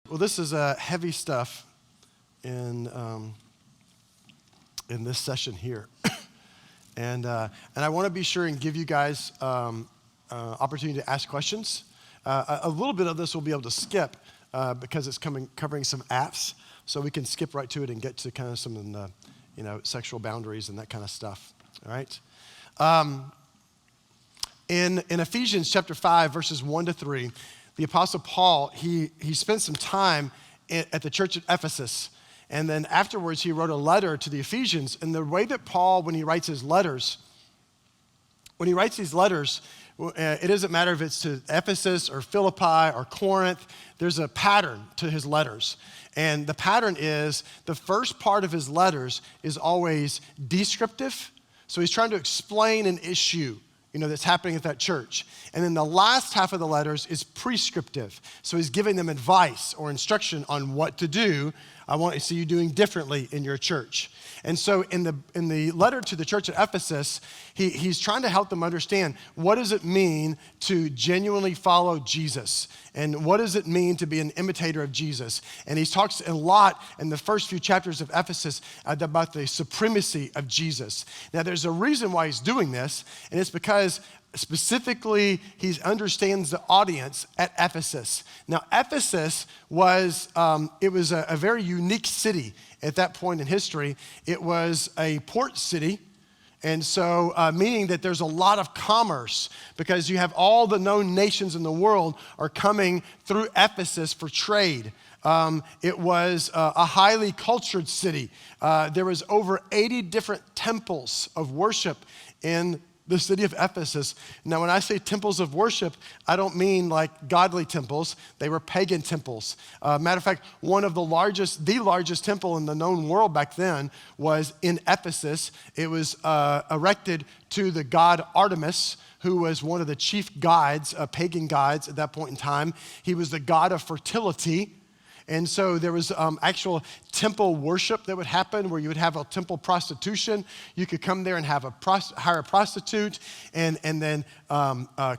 Well, this is heavy stuff in this session here, and I want to be sure and give you guys opportunity to ask questions. A little bit of this we'll be able to skip because it's covering some apps, so we can skip right to it and get to kind of some of the sexual boundaries and that kind of stuff. All right. In Ephesians chapter 5, verses 1-3. The Apostle Paul, he spent some time at the church at Ephesus, and then afterwards he wrote a letter to the Ephesians. And the way that Paul, when he writes these letters, it doesn't matter if it's to Ephesus or Philippi or Corinth, there's a pattern to his letters. And the pattern is the first part of his letters is always descriptive. So he's trying to explain an issue that's happening at that church. And then the last half of the letters is prescriptive. So he's giving them advice or instruction on what to do. I want to see you doing differently in your church. And so in the letter to the church at Ephesus, he's trying to help them understand, what does it mean to genuinely follow Jesus? And what does it mean to be an imitator of Jesus? And he talks a lot in the first few chapters of Ephesus about the supremacy of Jesus. Now, there's a reason why he's doing this, and it's because specifically, he understands the audience at Ephesus. Now, Ephesus was a very unique city at that point in history. It was a port city, and so meaning that there's a lot of commerce because you have all the known nations in the world are coming through Ephesus for trade. It was a highly cultured city. There was over 80 different temples of worship in the city of Ephesus. Now, when I say temples of worship, I don't mean like godly temples. They were pagan temples. Matter of fact, the largest temple in the known world back then was in Ephesus. It was erected to the god Artemis, who was one of the chief gods, pagan gods at that point in time. He was the god of fertility. And so there was actual temple worship that would happen where you would have a temple prostitution. You could come there and hire a prostitute and then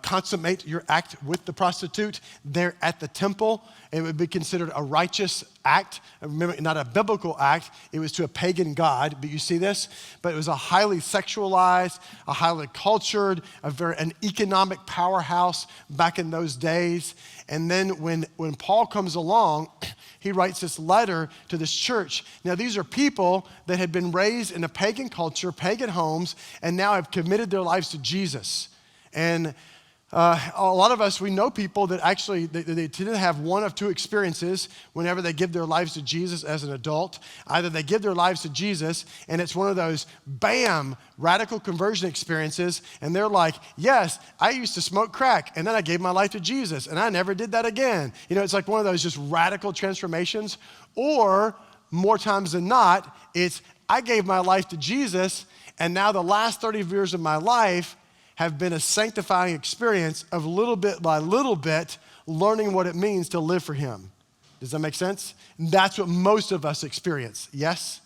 consummate your act with the prostitute there at the temple. It would be considered a righteous act. Remember, not a biblical act. It was to a pagan god, but you see this? But it was a highly sexualized, a highly cultured, an economic powerhouse back in those days. And then when Paul comes along, he writes this letter to this church. Now, these are people that had been raised in a pagan culture, pagan homes, and now have committed their lives to Jesus. And a lot of us, we know people that actually, they tend to have one of two experiences whenever they give their lives to Jesus as an adult. Either they give their lives to Jesus, and it's one of those, bam, radical conversion experiences, and they're like, yes, I used to smoke crack, and then I gave my life to Jesus, and I never did that again. It's like one of those just radical transformations. Or, more times than not, it's, I gave my life to Jesus, and now the last 30 years of my life have been a sanctifying experience of little bit by little bit learning what it means to live for him. Does that make sense? That's what most of us experience, yes?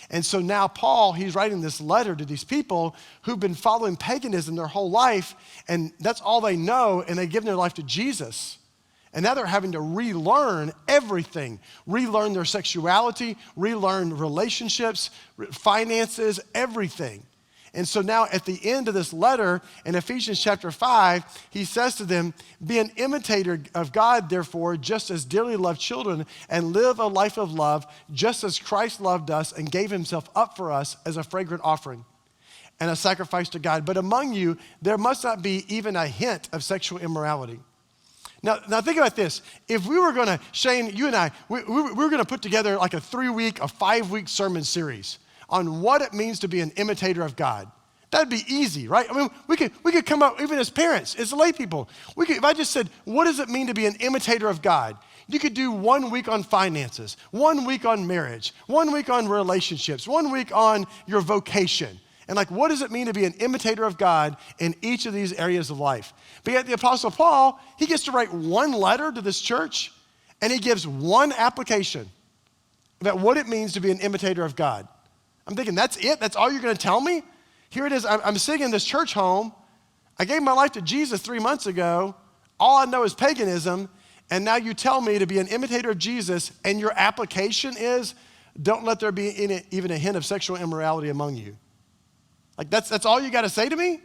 And so now Paul, he's writing this letter to these people who've been following paganism their whole life, and that's all they know, and they've given their life to Jesus. And now they're having to relearn everything, relearn their sexuality, relearn relationships, finances, everything. And so now at the end of this letter in Ephesians chapter 5, he says to them, be an imitator of God, therefore, just as dearly loved children, and live a life of love, just as Christ loved us and gave himself up for us as a fragrant offering and a sacrifice to God. But among you, there must not be even a hint of sexual immorality. Now think about this. If we were gonna, Shane, you and I, we were gonna put together like a 5-week sermon series on what it means to be an imitator of God. That'd be easy, right? I mean, we could come up, even as parents, as lay people. If I just said, what does it mean to be an imitator of God? You could do 1 week on finances, 1 week on marriage, 1 week on relationships, 1 week on your vocation. And what does it mean to be an imitator of God in each of these areas of life? But yet the Apostle Paul, he gets to write one letter to this church, and he gives one application about what it means to be an imitator of God. I'm thinking, that's it? That's all you're going to tell me? Here it is. I'm sitting in this church home. I gave my life to Jesus 3 months ago. All I know is paganism. And now you tell me to be an imitator of Jesus, and your application is, don't let there be in it even a hint of sexual immorality among you. Like that's all you got to say to me?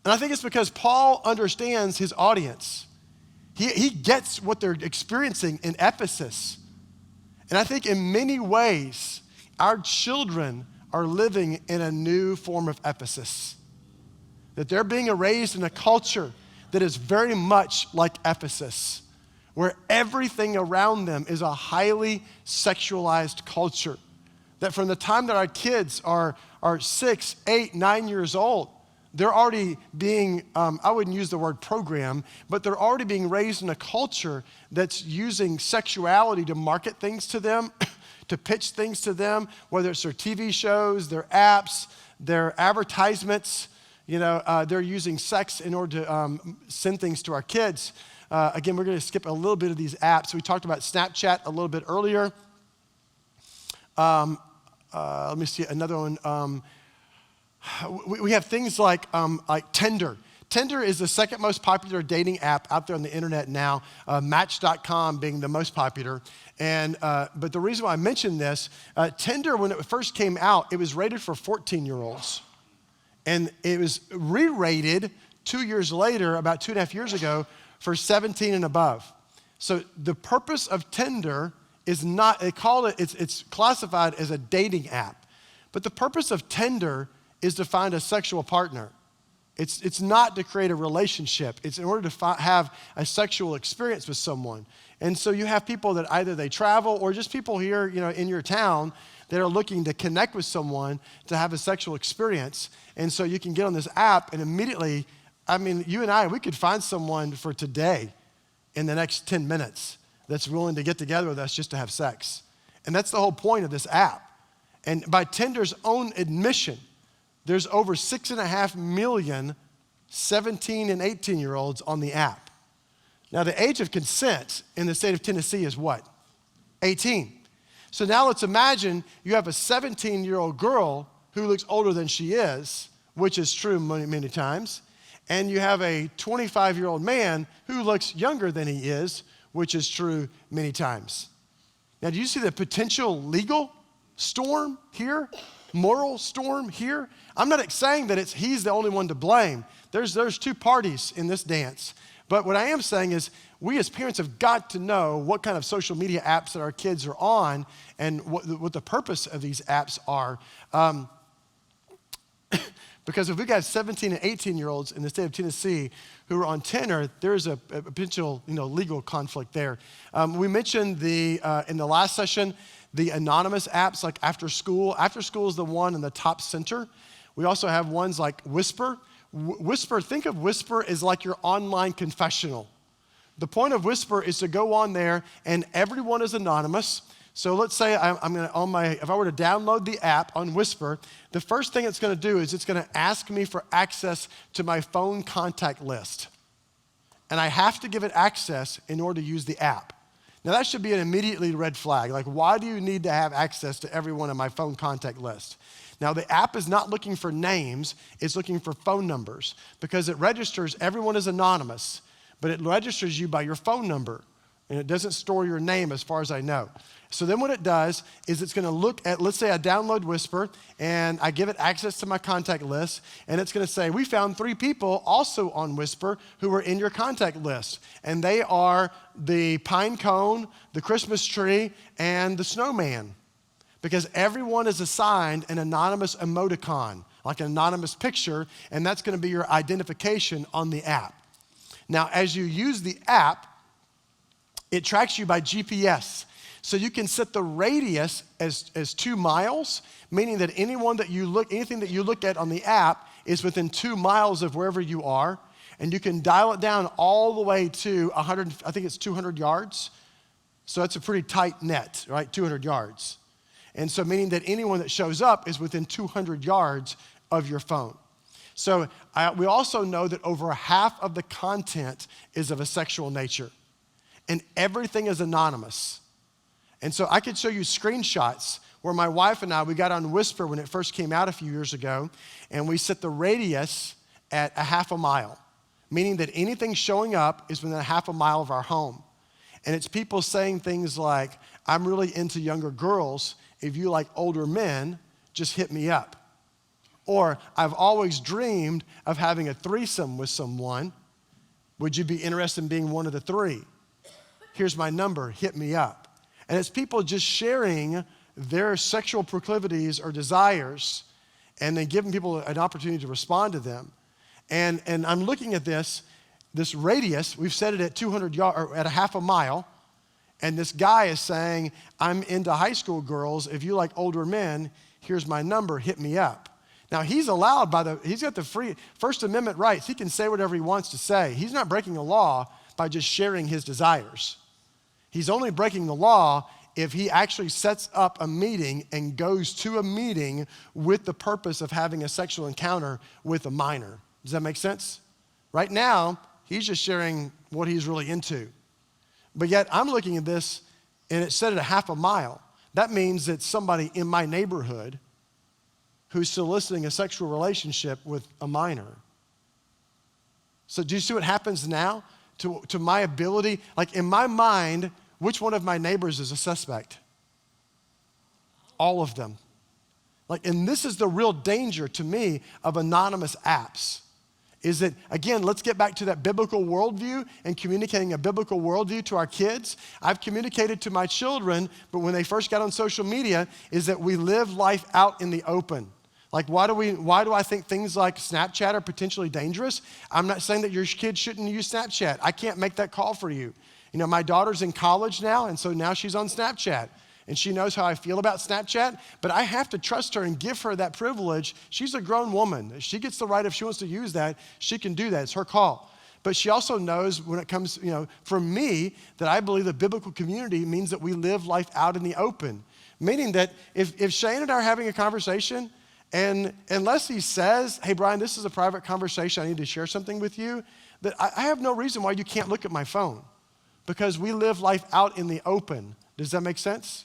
And I think it's because Paul understands his audience. He gets what they're experiencing in Ephesus. And I think in many ways, our children are living in a new form of Ephesus. That they're being raised in a culture that is very much like Ephesus, where everything around them is a highly sexualized culture. That from the time that our kids are 6, 8, 9 years old, they're already being, I wouldn't use the word program, but they're already being raised in a culture that's using sexuality to market things to them, to pitch things to them, whether it's their TV shows, their apps, their advertisements. They're using sex in order to send things to our kids. Again, we're going to skip a little bit of these apps. We talked about Snapchat a little bit earlier. Let me see another one. We have things like Tinder. Tinder is the second most popular dating app out there on the internet now, Match.com being the most popular. But the reason why I mention this, Tinder, when it first came out, it was rated for 14-year-olds. And it was re-rated 2 years later, about 2.5 years ago, for 17 and above. So the purpose of Tinder is not, it's classified as a dating app. But the purpose of Tinder is to find a sexual partner. It's not to create a relationship. It's in order to have a sexual experience with someone. And so you have people that either they travel or just people here, in your town that are looking to connect with someone to have a sexual experience. And so you can get on this app and immediately, you and I, we could find someone for today in the next 10 minutes that's willing to get together with us just to have sex. And that's the whole point of this app. And by Tinder's own admission, there's over 6.5 million 17 and 18-year-olds on the app. Now, the age of consent in the state of Tennessee is what? 18. So now let's imagine you have a 17-year-old girl who looks older than she is, which is true many, many times, and you have a 25-year-old man who looks younger than he is, which is true many times. Now, do you see the potential legal storm here? Moral storm here? I'm not saying that he's the only one to blame. There's two parties in this dance. But what I am saying is we as parents have got to know what kind of social media apps that our kids are on and what the purpose of these apps are. Because if we got 17 and 18-year-olds in the state of Tennessee who are on Tinder, there's a potential legal conflict there. We mentioned in the last session the anonymous apps like After School. After School is the one in the top center. We also have ones like Whisper. Think of Whisper as like your online confessional. The point of Whisper is to go on there and everyone is anonymous. So let's say if I were to download the app on Whisper, the first thing it's going to do is it's going to ask me for access to my phone contact list. And I have to give it access in order to use the app. Now that should be an immediately red flag. Like, why do you need to have access to everyone on my phone contact list? Now the app is not looking for names, it's looking for phone numbers because it registers everyone is anonymous, but it registers you by your phone number and it doesn't store your name as far as I know. So then what it does is it's gonna look at, let's say I download Whisper and I give it access to my contact list and it's gonna say, we found 3 people also on Whisper who are in your contact list. And they are the pine cone, the Christmas tree, and the snowman. Because everyone is assigned an anonymous emoticon, like an anonymous picture, and that's gonna be your identification on the app. Now, as you use the app, it tracks you by GPS. So you can set the radius as 2 miles, meaning that anything that you look at on the app is within 2 miles of wherever you are, and you can dial it down all the way to 100, I think it's 200 yards. So that's a pretty tight net, right? 200 yards. And so meaning that anyone that shows up is within 200 yards of your phone. So we also know that over half of the content is of a sexual nature. And everything is anonymous. And so I could show you screenshots where my wife and I, we got on Whisper when it first came out a few years ago, and we set the radius at 1/2 mile, meaning that anything showing up is within 1/2 mile of our home. And it's people saying things like, I'm really into younger girls. If you like older men, just hit me up. Or, I've always dreamed of having a threesome with someone. Would you be interested in being one of the three? Here's my number, hit me up. And it's people just sharing their sexual proclivities or desires and then giving people an opportunity to respond to them. And I'm looking at this radius, we've set it at 200 yards, or at a half a mile, and this guy is saying, I'm into high school girls. If you like older men, here's my number, hit me up. Now, he's allowed he's got the free First Amendment rights. He can say whatever he wants to say. He's not breaking the law by just sharing his desires. He's only breaking the law if he actually sets up a meeting and goes to a meeting with the purpose of having a sexual encounter with a minor. Does that make sense? Right now, he's just sharing what he's really into. But yet, I'm looking at this, and it's set at a half a mile. That means that somebody in my neighborhood who's soliciting a sexual relationship with a minor. So do you see what happens now to my ability? Like in my mind, which one of my neighbors is a suspect? All of them. And this is the real danger to me of anonymous apps. Is that, again, let's get back to that biblical worldview and communicating a biblical worldview to our kids. I've communicated to my children, but when they first got on social media, is that we live life out in the open. Why do I think things like Snapchat are potentially dangerous? I'm not saying that your kids shouldn't use Snapchat. I can't make that call for you. You know, my daughter's in college now, and so now she's on Snapchat. And she knows how I feel about Snapchat, but I have to trust her and give her that privilege. She's a grown woman. She gets the right, if she wants to use that, she can do that. It's her call. But she also knows when it comes, from me, that I believe the biblical community means that we live life out in the open. Meaning that if Shane and I are having a conversation, and unless he says, hey, Brian, this is a private conversation, I need to share something with you, that I have no reason why you can't look at my phone. Because we live life out in the open. Does that make sense?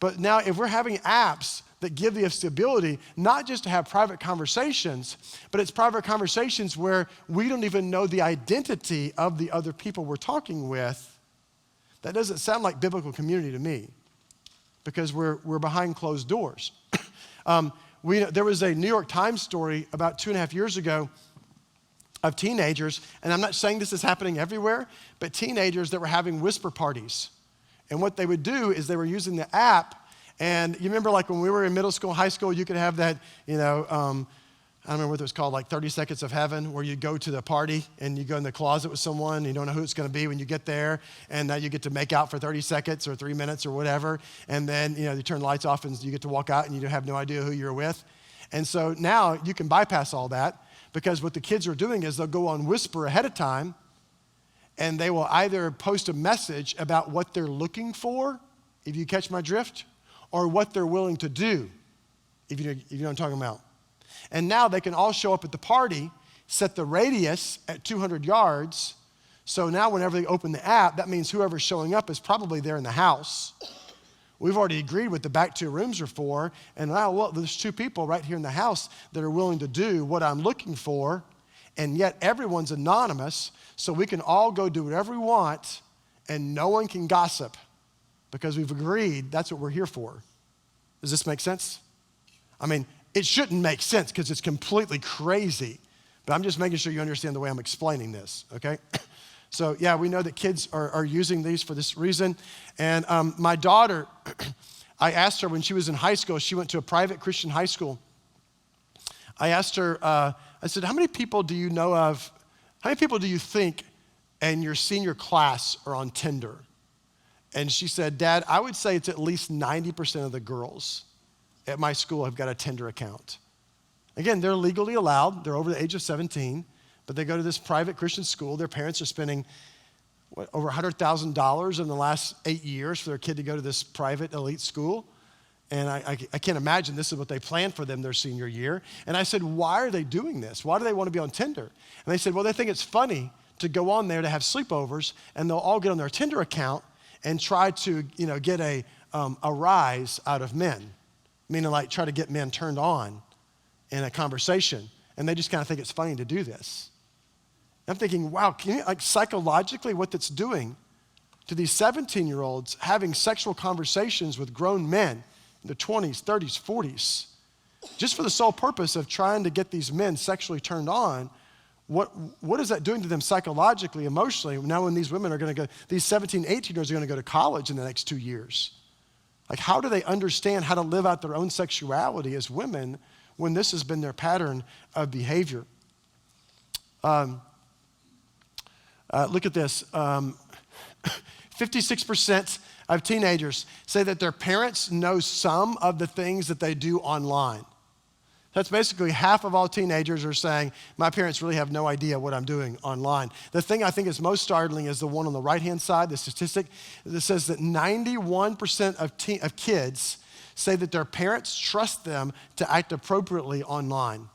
But now if we're having apps that give us the ability not just to have private conversations, but it's private conversations where we don't even know the identity of the other people we're talking with, that doesn't sound like biblical community to me, because we're behind closed doors. There was a New York Times story about 2.5 years ago of teenagers, and I'm not saying this is happening everywhere, but teenagers that were having whisper parties. And what they would do is they were using the app, and you remember when we were in middle school, high school, you could have that, I don't remember what it was called, 30 Seconds of Heaven, where you go to the party and you go in the closet with someone, and you don't know who it's going to be when you get there, and you get to make out for 30 seconds or 3 minutes or whatever, and then, you turn the lights off and you get to walk out and you have no idea who you're with. And so now you can bypass all that, because what the kids are doing is they'll go on Whisper ahead of time, and they will either post a message about what they're looking for, if you catch my drift, or what they're willing to do, if you know what I'm talking about. And now they can all show up at the party, set the radius at 200 yards, so now whenever they open the app, that means whoever's showing up is probably there in the house. We've already agreed what the back 2 rooms are for, and now, well, there's 2 people right here in the house that are willing to do what I'm looking for, and yet everyone's anonymous, so we can all go do whatever we want, and no one can gossip, because we've agreed that's what we're here for. Does this make sense? I mean, it shouldn't make sense because it's completely crazy, but I'm just making sure you understand the way I'm explaining this, okay? So yeah, we know that kids are using these for this reason. And my daughter, I asked her when she was in high school, she went to a private Christian high school. I asked her, I said, how many people do you know of, how many people do you think in your senior class are on Tinder? And she said, Dad, I would say it's at least 90% of the girls at my school have got a Tinder account. Again, they're legally allowed. They're over the age of 17, but they go to this private Christian school. Their parents are spending over $100,000 in the last 8 years for their kid to go to this private elite school. And I can't imagine this is what they planned for them their senior year. And I said, why are they doing this? Why do they want to be on Tinder? And they said, well, they think it's funny to go on there to have sleepovers, and they'll all get on their Tinder account and try to, get a rise out of men, meaning try to get men turned on in a conversation. And they just kind of think it's funny to do this. I'm thinking, wow, can you, psychologically what that's doing to these 17-year-olds having sexual conversations with grown men in their 20s, 30s, 40s, just for the sole purpose of trying to get these men sexually turned on. What is that doing to them psychologically, emotionally, now when these women are going to go, these 17, 18-year-olds are going to go to college in the next 2 years? Like, how do they understand how to live out their own sexuality as women when this has been their pattern of behavior? Look at this. 56% of teenagers say that their parents know some of the things that they do online. That's basically half of all teenagers are saying, my parents really have no idea what I'm doing online. The thing I think is most startling is the one on the right-hand side, the statistic that says that 91% of kids say that their parents trust them to act appropriately online.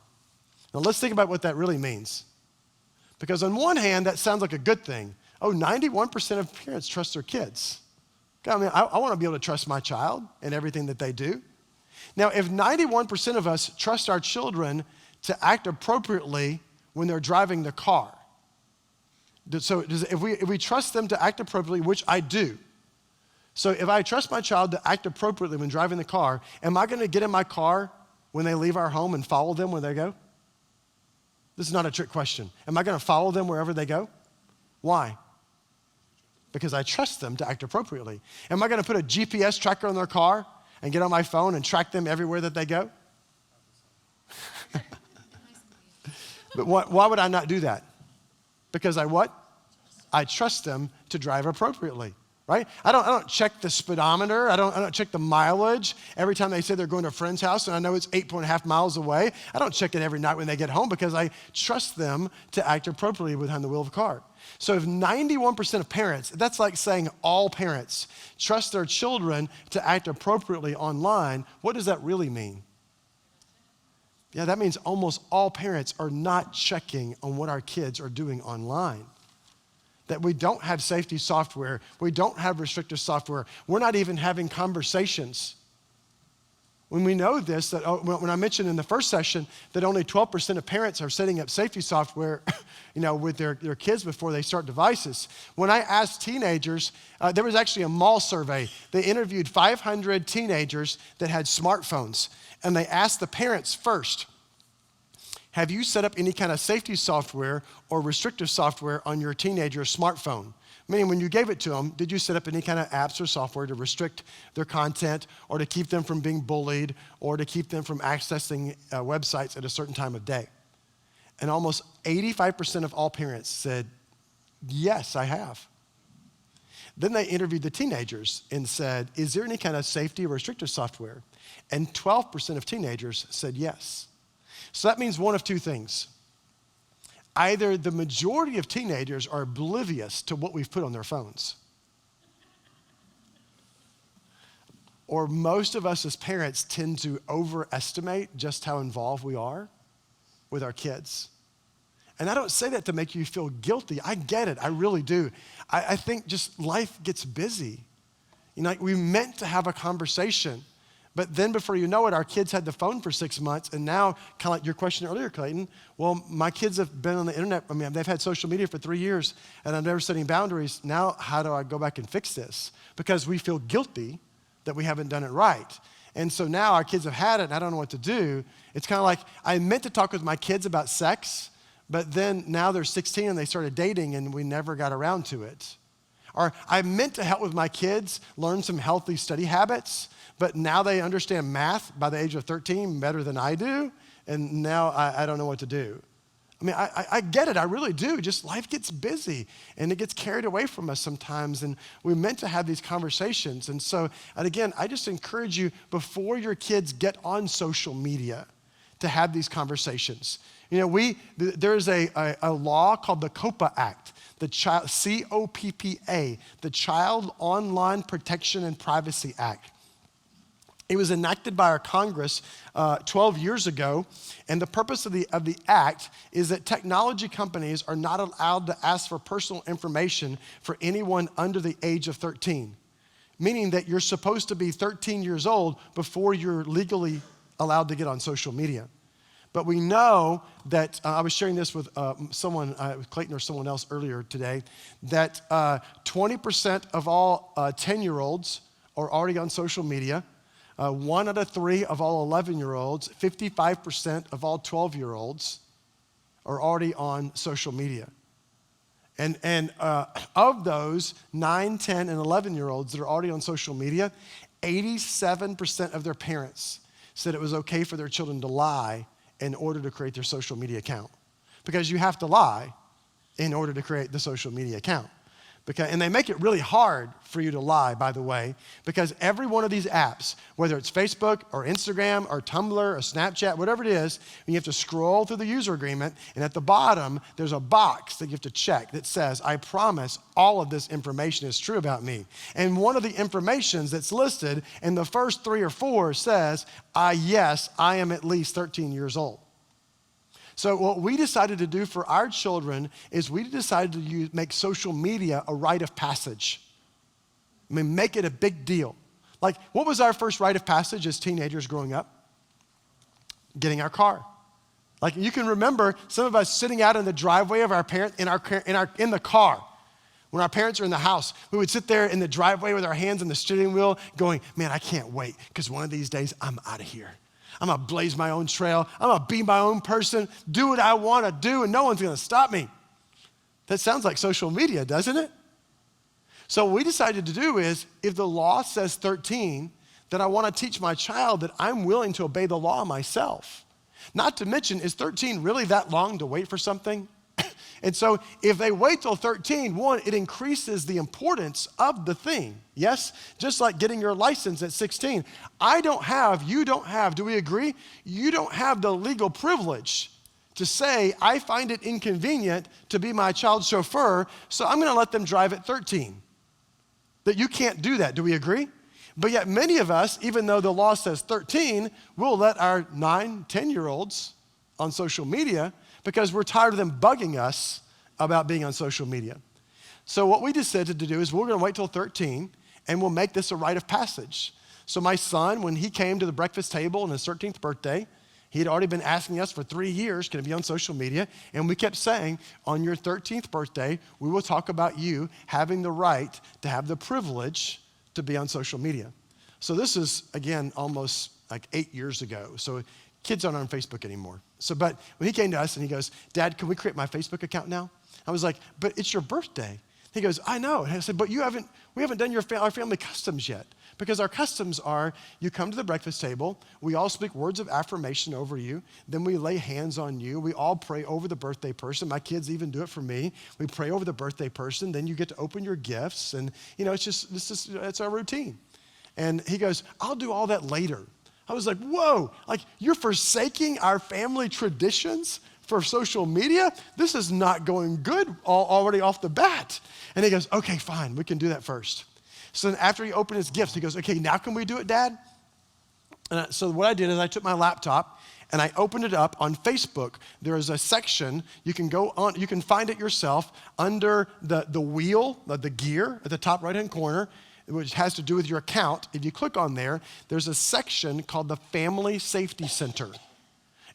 Now let's think about what that really means. Because on one hand, that sounds like a good thing. Oh, 91% of parents trust their kids. I mean, I want to be able to trust my child in everything that they do. Now, if 91% of us trust our children to act appropriately when they're driving the car, so if we trust them to act appropriately, which I do, so if I trust my child to act appropriately when driving the car, am I going to get in my car when they leave our home and follow them where they go? This is not a trick question. Am I going to follow them wherever they go? Why? Because I trust them to act appropriately. Am I going to put a GPS tracker on their car and get on my phone and track them everywhere that they go? But why would I not do that? Because I what? I trust them to drive appropriately, right? I don't check the speedometer. I don't check the mileage every time they say they're going to a friend's house and I know it's 8.5 miles away. I don't check it every night when they get home because I trust them to act appropriately behind the wheel of a car. So if 91% of parents, that's like saying all parents, trust their children to act appropriately online, what does that really mean? Yeah, that means almost all parents are not checking on what our kids are doing online. That we don't have safety software, we don't have restrictive software, we're not even having conversations. When we know this, that when I mentioned in the first session that only 12% of parents are setting up safety software, with their kids before they start devices. When I asked teenagers, there was actually a mall survey. They interviewed 500 teenagers that had smartphones, and they asked the parents first, have you set up any kind of safety software or restrictive software on your teenager's smartphone? Meaning when you gave it to them, did you set up any kind of apps or software to restrict their content or to keep them from being bullied or to keep them from accessing websites at a certain time of day? And almost 85% of all parents said, yes, I have. Then they interviewed the teenagers and said, is there any kind of safety or restrictive software? And 12% of teenagers said yes. So that means one of two things. Either the majority of teenagers are oblivious to what we've put on their phones, or most of us as parents tend to overestimate just how involved we are with our kids. And I don't say that to make you feel guilty. I get it, I really do. I think just life gets busy. We meant to have a conversation. But then before you know it, our kids had the phone for 6 months, and now, kind of like your question earlier, Clayton, well, my kids have been on the internet. I mean, they've had social media for 3 years, and I'm never setting boundaries. Now, how do I go back and fix this? Because we feel guilty that we haven't done it right. And so now our kids have had it, and I don't know what to do. It's kind of like I meant to talk with my kids about sex, but then now they're 16 and they started dating, and we never got around to it. Or I meant to help with my kids learn some healthy study habits, but now they understand math by the age of 13 better than I do, and now I don't know what to do. I mean, I get it, I really do. Just life gets busy, and it gets carried away from us sometimes, and we're meant to have these conversations. And again, I just encourage you, before your kids get on social media, to have these conversations. There's a law called the COPPA Act, C-O-P-P-A, the Child Online Protection and Privacy Act. It was enacted by our Congress 12 years ago, and the purpose of the act is that technology companies are not allowed to ask for personal information for anyone under the age of 13, meaning that you're supposed to be 13 years old before you're legally allowed to get on social media. But we know that, I was sharing this with someone, with Clayton or someone else earlier today, that 20% of all 10-year-olds are already on social media. 1 out of 3 of all 11-year-olds, 55% of all 12-year-olds are already on social media. And of those 9, 10, and 11-year-olds that are already on social media, 87% of their parents said it was okay for their children to lie in order to create their social media account. Because you have to lie in order to create the social media account. And they make it really hard for you to lie, by the way, because every one of these apps, whether it's Facebook or Instagram or Tumblr or Snapchat, whatever it is, you have to scroll through the user agreement, and at the bottom, there's a box that you have to check that says, I promise all of this information is true about me. And one of the informations that's listed in the first 3 or 4 says, yes, I am at least 13 years old. So what we decided to do for our children is we decided to make social media a rite of passage. I mean, make it a big deal. Like, what was our first rite of passage as teenagers growing up? Getting our car. Like, you can remember some of us sitting out in the driveway of our parents, in the car. When our parents are in the house, we would sit there in the driveway with our hands on the steering wheel going, man, I can't wait, because one of these days I'm out of here. I'm gonna blaze my own trail. I'm gonna be my own person, do what I wanna do, and no one's gonna stop me. That sounds like social media, doesn't it? So what we decided to do is, if the law says 13, then I wanna teach my child that I'm willing to obey the law myself. Not to mention, is 13 really that long to wait for something? And so if they wait till 13, 1, it increases the importance of the thing. Yes? Just like getting your license at 16. I don't have, you don't have, do we agree? You don't have the legal privilege to say, I find it inconvenient to be my child's chauffeur, so I'm gonna let them drive at 13. That you can't do that, do we agree? But yet many of us, even though the law says 13, we'll let our 9, 10-year-olds on social media because we're tired of them bugging us about being on social media. So what we decided to do is we're gonna wait till 13 and we'll make this a rite of passage. So my son, when he came to the breakfast table on his 13th birthday, he had already been asking us for 3 years, can it be on social media? And we kept saying, on your 13th birthday, we will talk about you having the right to have the privilege to be on social media. So this is, again, almost like 8 years ago. So kids aren't on Facebook anymore. But when he came to us and he goes, Dad, can we create my Facebook account now? I was like, but it's your birthday. He goes, I know. And I said, but we haven't done our family customs yet. Because our customs are, you come to the breakfast table, we all speak words of affirmation over you, then we lay hands on you, we all pray over the birthday person. My kids even do it for me. We pray over the birthday person, then you get to open your gifts, and it's our routine. And he goes, I'll do all that later. I was like, whoa, like you're forsaking our family traditions for social media? This is not going good already off the bat. And he goes, okay, fine, we can do that first. So then after he opened his gifts, he goes, okay, now can we do it, Dad? And so what I did is I took my laptop and I opened it up on Facebook. There is a section, you can go on, you can find it yourself under the wheel, the gear at the top right-hand corner, which has to do with your account. If you click on there, there's a section called the Family Safety Center.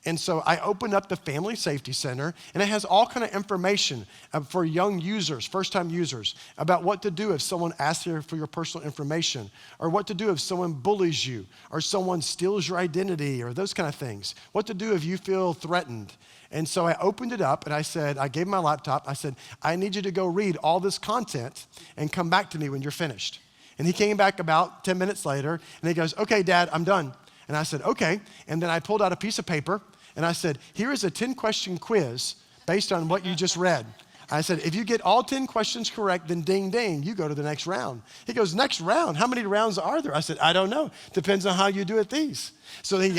And so I opened up the Family Safety Center, and it has all kind of information for young users, first-time users, about what to do if someone asks you for your personal information, or what to do if someone bullies you, or someone steals your identity, or those kind of things. What to do if you feel threatened. And so I opened it up, and I gave him my laptop. I said, I need you to go read all this content and come back to me when you're finished. And he came back about 10 minutes later, and he goes, okay, Dad, I'm done. And I said, okay. And then I pulled out a piece of paper, and I said, here is a 10-question quiz based on what you just read. I said, if you get all 10 questions correct, then ding, ding, you go to the next round. He goes, next round? How many rounds are there? I said, I don't know. Depends on how you do at these. So he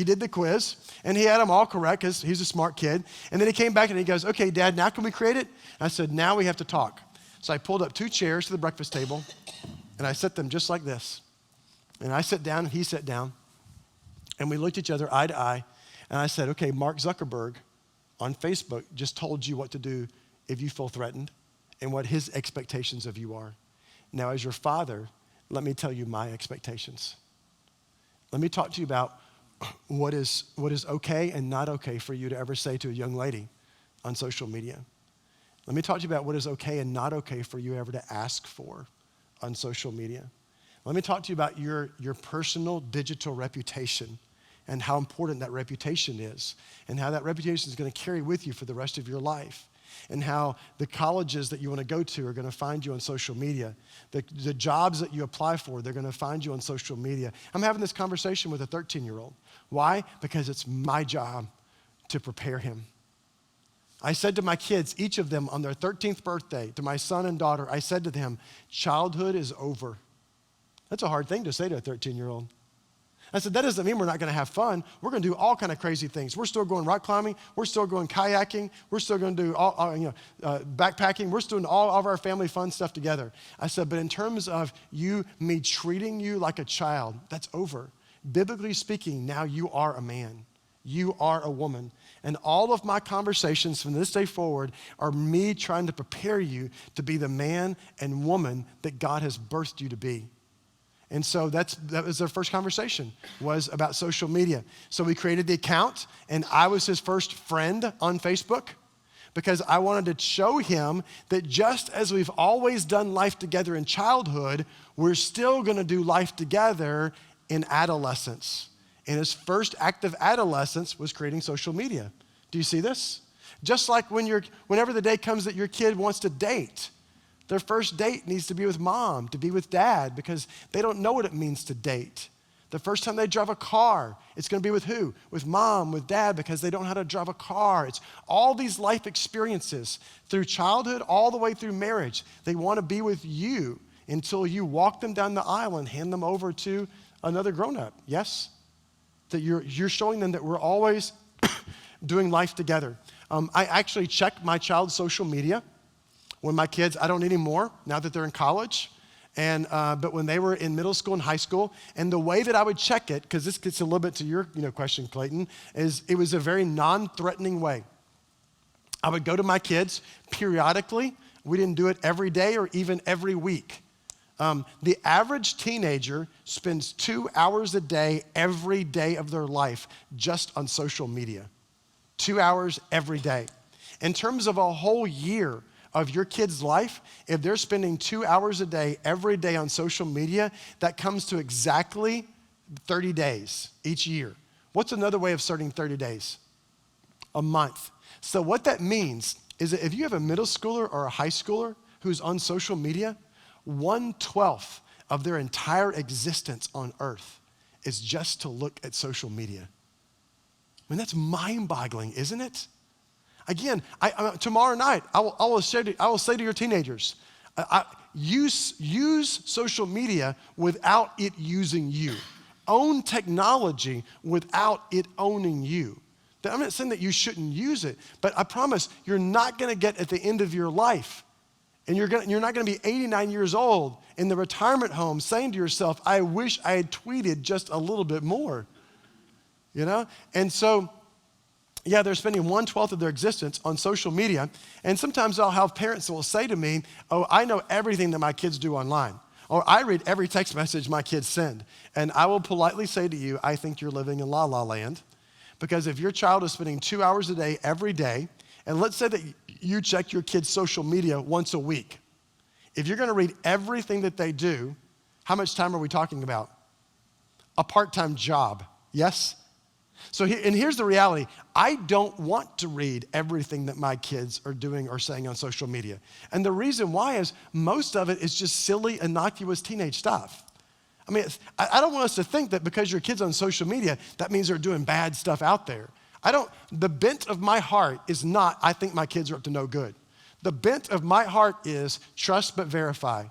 did the quiz, and he had them all correct because he's a smart kid. And then he came back and he goes, okay, Dad, now can we create it? I said, now we have to talk. So I pulled up 2 chairs to the breakfast table, and I set them just like this. And I sat down and he sat down, and we looked each other eye to eye. And I said, okay, Mark Zuckerberg on Facebook just told you what to do if you feel threatened and what his expectations of you are. Now, as your father, let me tell you my expectations. Let me talk to you about what is okay and not okay for you to ever say to a young lady on social media. Let me talk to you about what is okay and not okay for you ever to ask for on social media. Let me talk to you about your personal digital reputation and how important that reputation is and how that reputation is going to carry with you for the rest of your life and how the colleges that you want to go to are going to find you on social media. The jobs that you apply for, they're going to find you on social media. I'm having this conversation with a 13-year-old. Why? Because it's my job to prepare him. I said to my kids, each of them on their 13th birthday, to my son and daughter, I said to them, childhood is over. That's a hard thing to say to a 13-year-old. I said, that doesn't mean we're not going to have fun. We're going to do all kind of crazy things. We're still going rock climbing. We're still going kayaking. We're still going to do backpacking. We're still doing all of our family fun stuff together. I said, but in terms of me treating you like a child, that's over. Biblically speaking, now you are a man. You are a woman. And all of my conversations from this day forward are me trying to prepare you to be the man and woman that God has birthed you to be. And so that was our first conversation, was about social media. So we created the account, and I was his first friend on Facebook because I wanted to show him that just as we've always done life together in childhood, we're still going to do life together in adolescence. And his first act of adolescence was creating social media. Do you see this? Just like whenever the day comes that your kid wants to date, their first date needs to be with mom, to be with dad, because they don't know what it means to date. The first time they drive a car, it's going to be with who? With mom, with dad, because they don't know how to drive a car. It's all these life experiences through childhood all the way through marriage. They want to be with you until you walk them down the aisle and hand them over to another grown-up. Yes? That you're showing them that we're always doing life together. I actually check my child's social media when my kids, I don't anymore now that they're in college, but when they were in middle school and high school, and the way that I would check it, because this gets a little bit to your question, Clayton, is it was a very non-threatening way. I would go to my kids periodically. We didn't do it every day or even every week. The average teenager spends 2 hours a day every day of their life just on social media. 2 hours every day. In terms of a whole year of your kid's life, if they're spending 2 hours a day every day on social media, that comes to exactly 30 days each year. What's another way of starting 30 days? A month. So what that means is that if you have a middle schooler or a high schooler who's on social media, 1/12 of their entire existence on earth is just to look at social media. I mean, that's mind-boggling, isn't it? Again, tomorrow night, I will say to your teenagers, use social media without it using you. Own technology without it owning you. I'm not saying that you shouldn't use it, but I promise you're not going to get at the end of your life, and you're not going to be 89 years old in the retirement home saying to yourself, I wish I had tweeted just a little bit more. And so, yeah, they're spending 1/12 of their existence on social media. And sometimes I'll have parents that will say to me, oh, I know everything that my kids do online. Or I read every text message my kids send. And I will politely say to you, I think you're living in la la land. Because if your child is spending 2 hours a day every day, and let's say that you check your kid's social media once a week. If you're going to read everything that they do, how much time are we talking about? A part-time job, yes? So here's the reality. I don't want to read everything that my kids are doing or saying on social media. And the reason why is most of it is just silly, innocuous teenage stuff. I mean, I don't want us to think that because your kid's on social media, that means they're doing bad stuff out there. The bent of my heart is not, I think my kids are up to no good. The bent of my heart is trust but verify.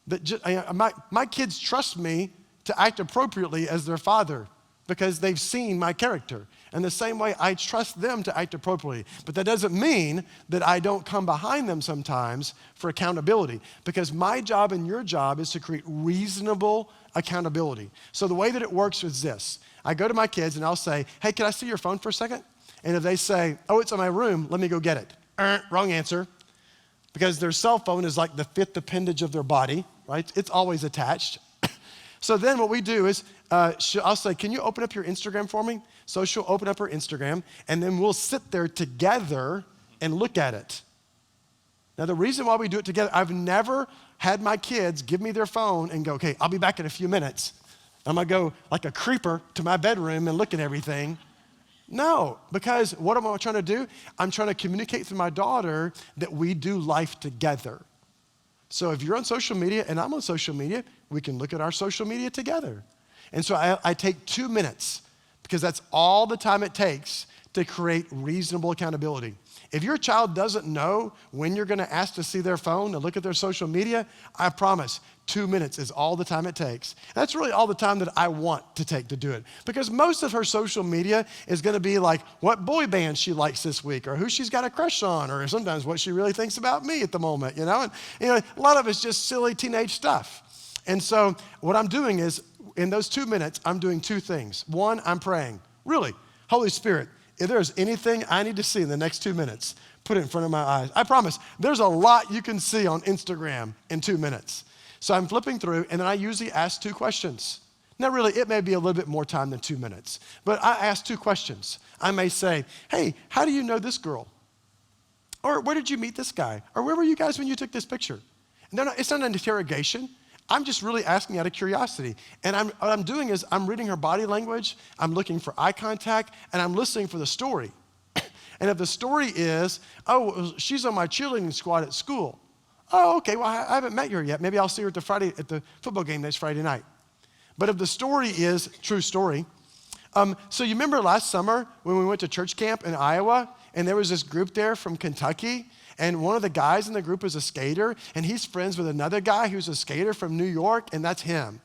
My kids trust me to act appropriately as their father because they've seen my character. And the same way, I trust them to act appropriately. But that doesn't mean that I don't come behind them sometimes for accountability, because my job and your job is to create reasonable accountability. So the way that it works is this. I go to my kids and I'll say, hey, can I see your phone for a second? And if they say, oh, it's in my room, let me go get it. Wrong answer. Because their cell phone is like the fifth appendage of their body, right? It's always attached. So then what we do is, I'll say, can you open up your Instagram for me? So she'll open up her Instagram, and then we'll sit there together and look at it. Now, the reason why we do it together, I've never had my kids give me their phone and go, okay, I'll be back in a few minutes. I'm gonna go like a creeper to my bedroom and look at everything. No, because what am I trying to do? I'm trying to communicate to my daughter that we do life together. So if you're on social media and I'm on social media, we can look at our social media together. And so I take 2 minutes because that's all the time it takes to create reasonable accountability. If your child doesn't know when you're gonna ask to see their phone and look at their social media, I promise 2 minutes is all the time it takes. That's really all the time that I want to take to do it. Because most of her social media is gonna be like what boy band she likes this week, or who she's got a crush on, or sometimes what she really thinks about me at the moment, And a lot of it's just silly teenage stuff. And so what I'm doing is, in those 2 minutes, I'm doing 2 things. One, I'm praying. Really, Holy Spirit, if there's anything I need to see in the next 2 minutes, put it in front of my eyes. I promise, there's a lot you can see on Instagram in 2 minutes. So I'm flipping through, and then I usually ask 2 questions. Now, really, it may be a little bit more time than 2 minutes, but I ask 2 questions. I may say, hey, how do you know this girl? Or where did you meet this guy? Or where were you guys when you took this picture? And it's not an interrogation. I'm just really asking out of curiosity. And what I'm doing is I'm reading her body language, I'm looking for eye contact, and I'm listening for the story. And if the story is, oh, she's on my cheerleading squad at school. Oh, okay, well, I haven't met her yet. Maybe I'll see her at the football game next Friday night. But if the story is true story, so you remember last summer when we went to church camp in Iowa, and there was this group there from Kentucky, and one of the guys in the group was a skater, and he's friends with another guy who's a skater from New York, and that's him.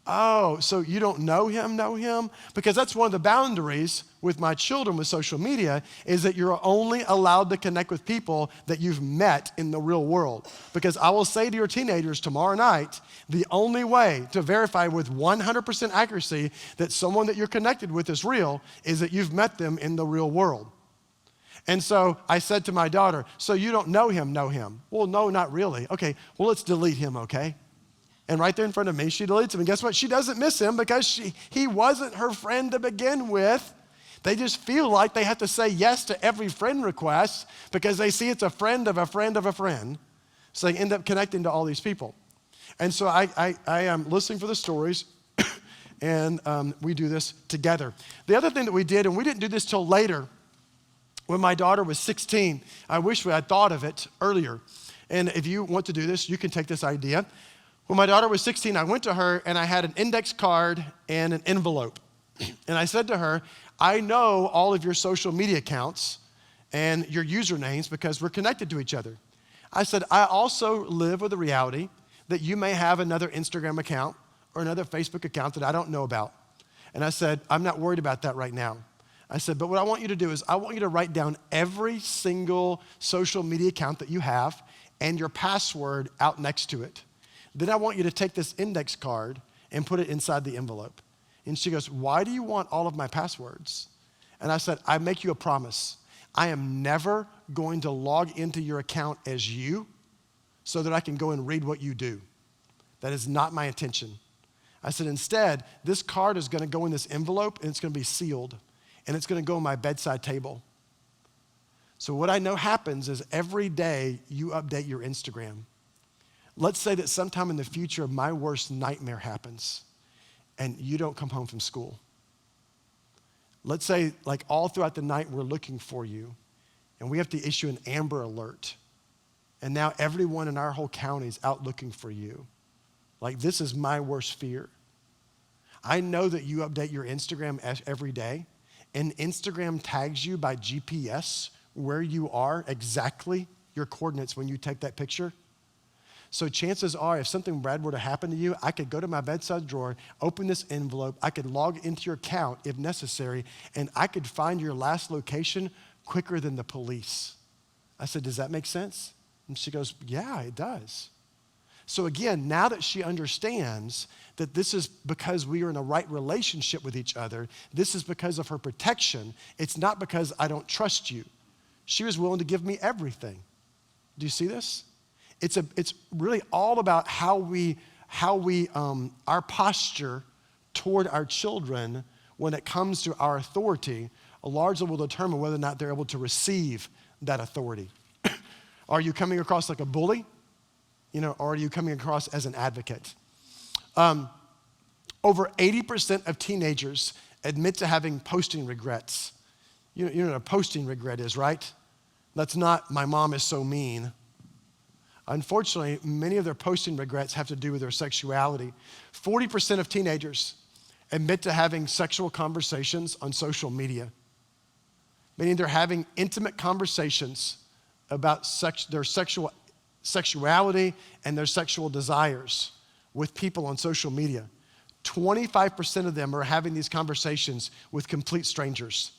Oh, so you don't know him? Because that's one of the boundaries with my children with social media, is that you're only allowed to connect with people that you've met in the real world. Because I will say to your teenagers tomorrow night, the only way to verify with 100% accuracy that someone that you're connected with is real is that you've met them in the real world. And so I said to my daughter, so you don't know him? Well, no, not really. Okay, well, let's delete him, okay? And right there in front of me, she deletes him. And guess what? She doesn't miss him because he wasn't her friend to begin with. They just feel like they have to say yes to every friend request because they see it's a friend of a friend of a friend. So they end up connecting to all these people. And so I am listening for the stories, and we do this together. The other thing that we did, and we didn't do this till later, when my daughter was 16, I wish we had thought of it earlier. And if you want to do this, you can take this idea. When my daughter was 16, I went to her and I had an index card and an envelope. And I said to her, I know all of your social media accounts and your usernames because we're connected to each other. I said, I also live with the reality that you may have another Instagram account or another Facebook account that I don't know about. And I said, I'm not worried about that right now. I said, but what I want you to do is I want you to write down every single social media account that you have and your password out next to it. Then I want you to take this index card and put it inside the envelope. And she goes, why do you want all of my passwords? And I said, I make you a promise. I am never going to log into your account as you so that I can go and read what you do. That is not my intention. I said, instead, this card is going to go in this envelope and it's going to be sealed. And it's going to go on my bedside table. So what I know happens is every day you update your Instagram. Let's say that sometime in the future, my worst nightmare happens and you don't come home from school. Let's say like all throughout the night, we're looking for you and we have to issue an Amber Alert. And now everyone in our whole county is out looking for you. Like this is my worst fear. I know that you update your Instagram every day. And Instagram tags you by GPS where you are exactly, your coordinates when you take that picture. So chances are, if something bad were to happen to you, I could go to my bedside drawer, open this envelope, I could log into your account if necessary, and I could find your last location quicker than the police. I said, does that make sense? And she goes, yeah, it does. So again, now that she understands that this is because we are in a right relationship with each other, this is because of her protection, it's not because I don't trust you. She was willing to give me everything. Do you see this? It's really all about how we how we, our posture toward our children when it comes to our authority, largely will determine whether or not they're able to receive that authority. Are you coming across like a bully? Or are you coming across as an advocate? Over 80% of teenagers admit to having posting regrets. You know what a posting regret is, right? That's not, my mom is so mean. Unfortunately, many of their posting regrets have to do with their sexuality. 40% of teenagers admit to having sexual conversations on social media, meaning they're having intimate conversations about their sexuality and their sexual desires with people on social media. 25% of them are having these conversations with complete strangers.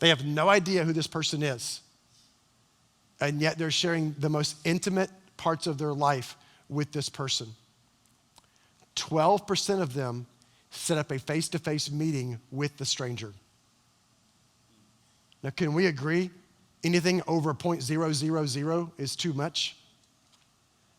They have no idea who this person is, and yet they're sharing the most intimate parts of their life with this person. 12% of them set up a face-to-face meeting with the stranger. Now, can we agree anything over 0.000 is too much?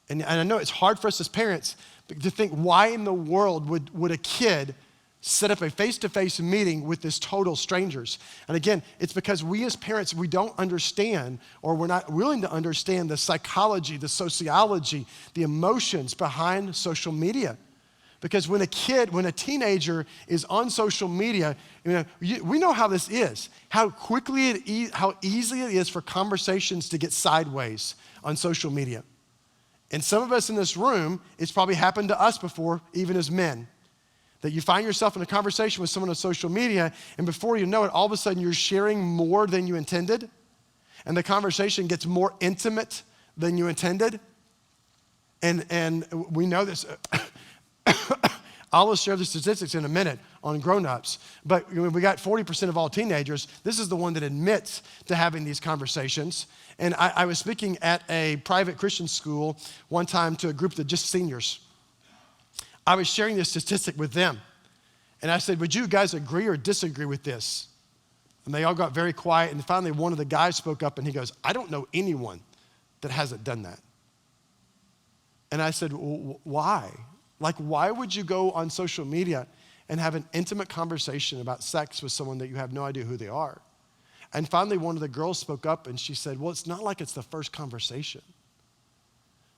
And I know it's hard for us as parents to think, why in the world would a kid set up a face-to-face meeting with this total strangers? And again, it's because we as parents, we don't understand, or we're not willing to understand the psychology, the sociology, the emotions behind social media. Because when a teenager is on social media, we know how this is, how easily it is for conversations to get sideways on social media. And some of us in this room, it's probably happened to us before, even as men, that you find yourself in a conversation with someone on social media, and before you know it, all of a sudden you're sharing more than you intended, and the conversation gets more intimate than you intended. And we know this. I'll share the statistics in a minute on grown-ups, but we got 40% of all teenagers. This is the one that admits to having these conversations. And I was speaking at a private Christian school one time to a group of just seniors. I was sharing this statistic with them, and I said, would you guys agree or disagree with this? And they all got very quiet, and finally one of the guys spoke up, and he goes, I don't know anyone that hasn't done that. And I said, well, why? Like, why would you go on social media and have an intimate conversation about sex with someone that you have no idea who they are? And finally, one of the girls spoke up and she said, well, it's not like it's the first conversation.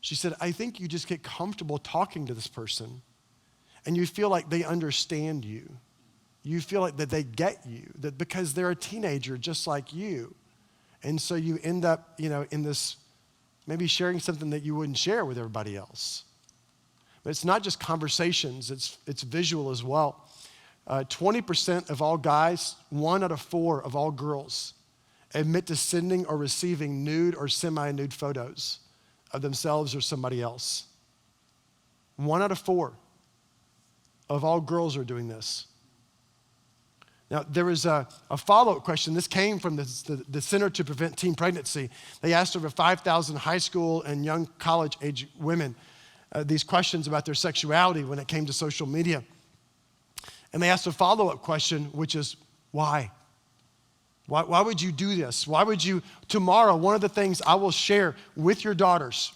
She said, I think you just get comfortable talking to this person and you feel like they understand you. You feel like that they get you, that because they're a teenager just like you. And so you end up, in this, maybe sharing something that you wouldn't share with everybody else. But it's not just conversations, it's visual as well. 20% of all guys, 1 out of 4 of all girls admit to sending or receiving nude or semi-nude photos of themselves or somebody else. 1 out of 4 of all girls are doing this. Now, there was a follow-up question. This came from the Center to Prevent Teen Pregnancy. They asked over 5,000 high school and young college-age women these questions about their sexuality when it came to social media. And they asked a follow-up question, which is, why? Why would you do this? Why would you, tomorrow, one of the things I will share with your daughters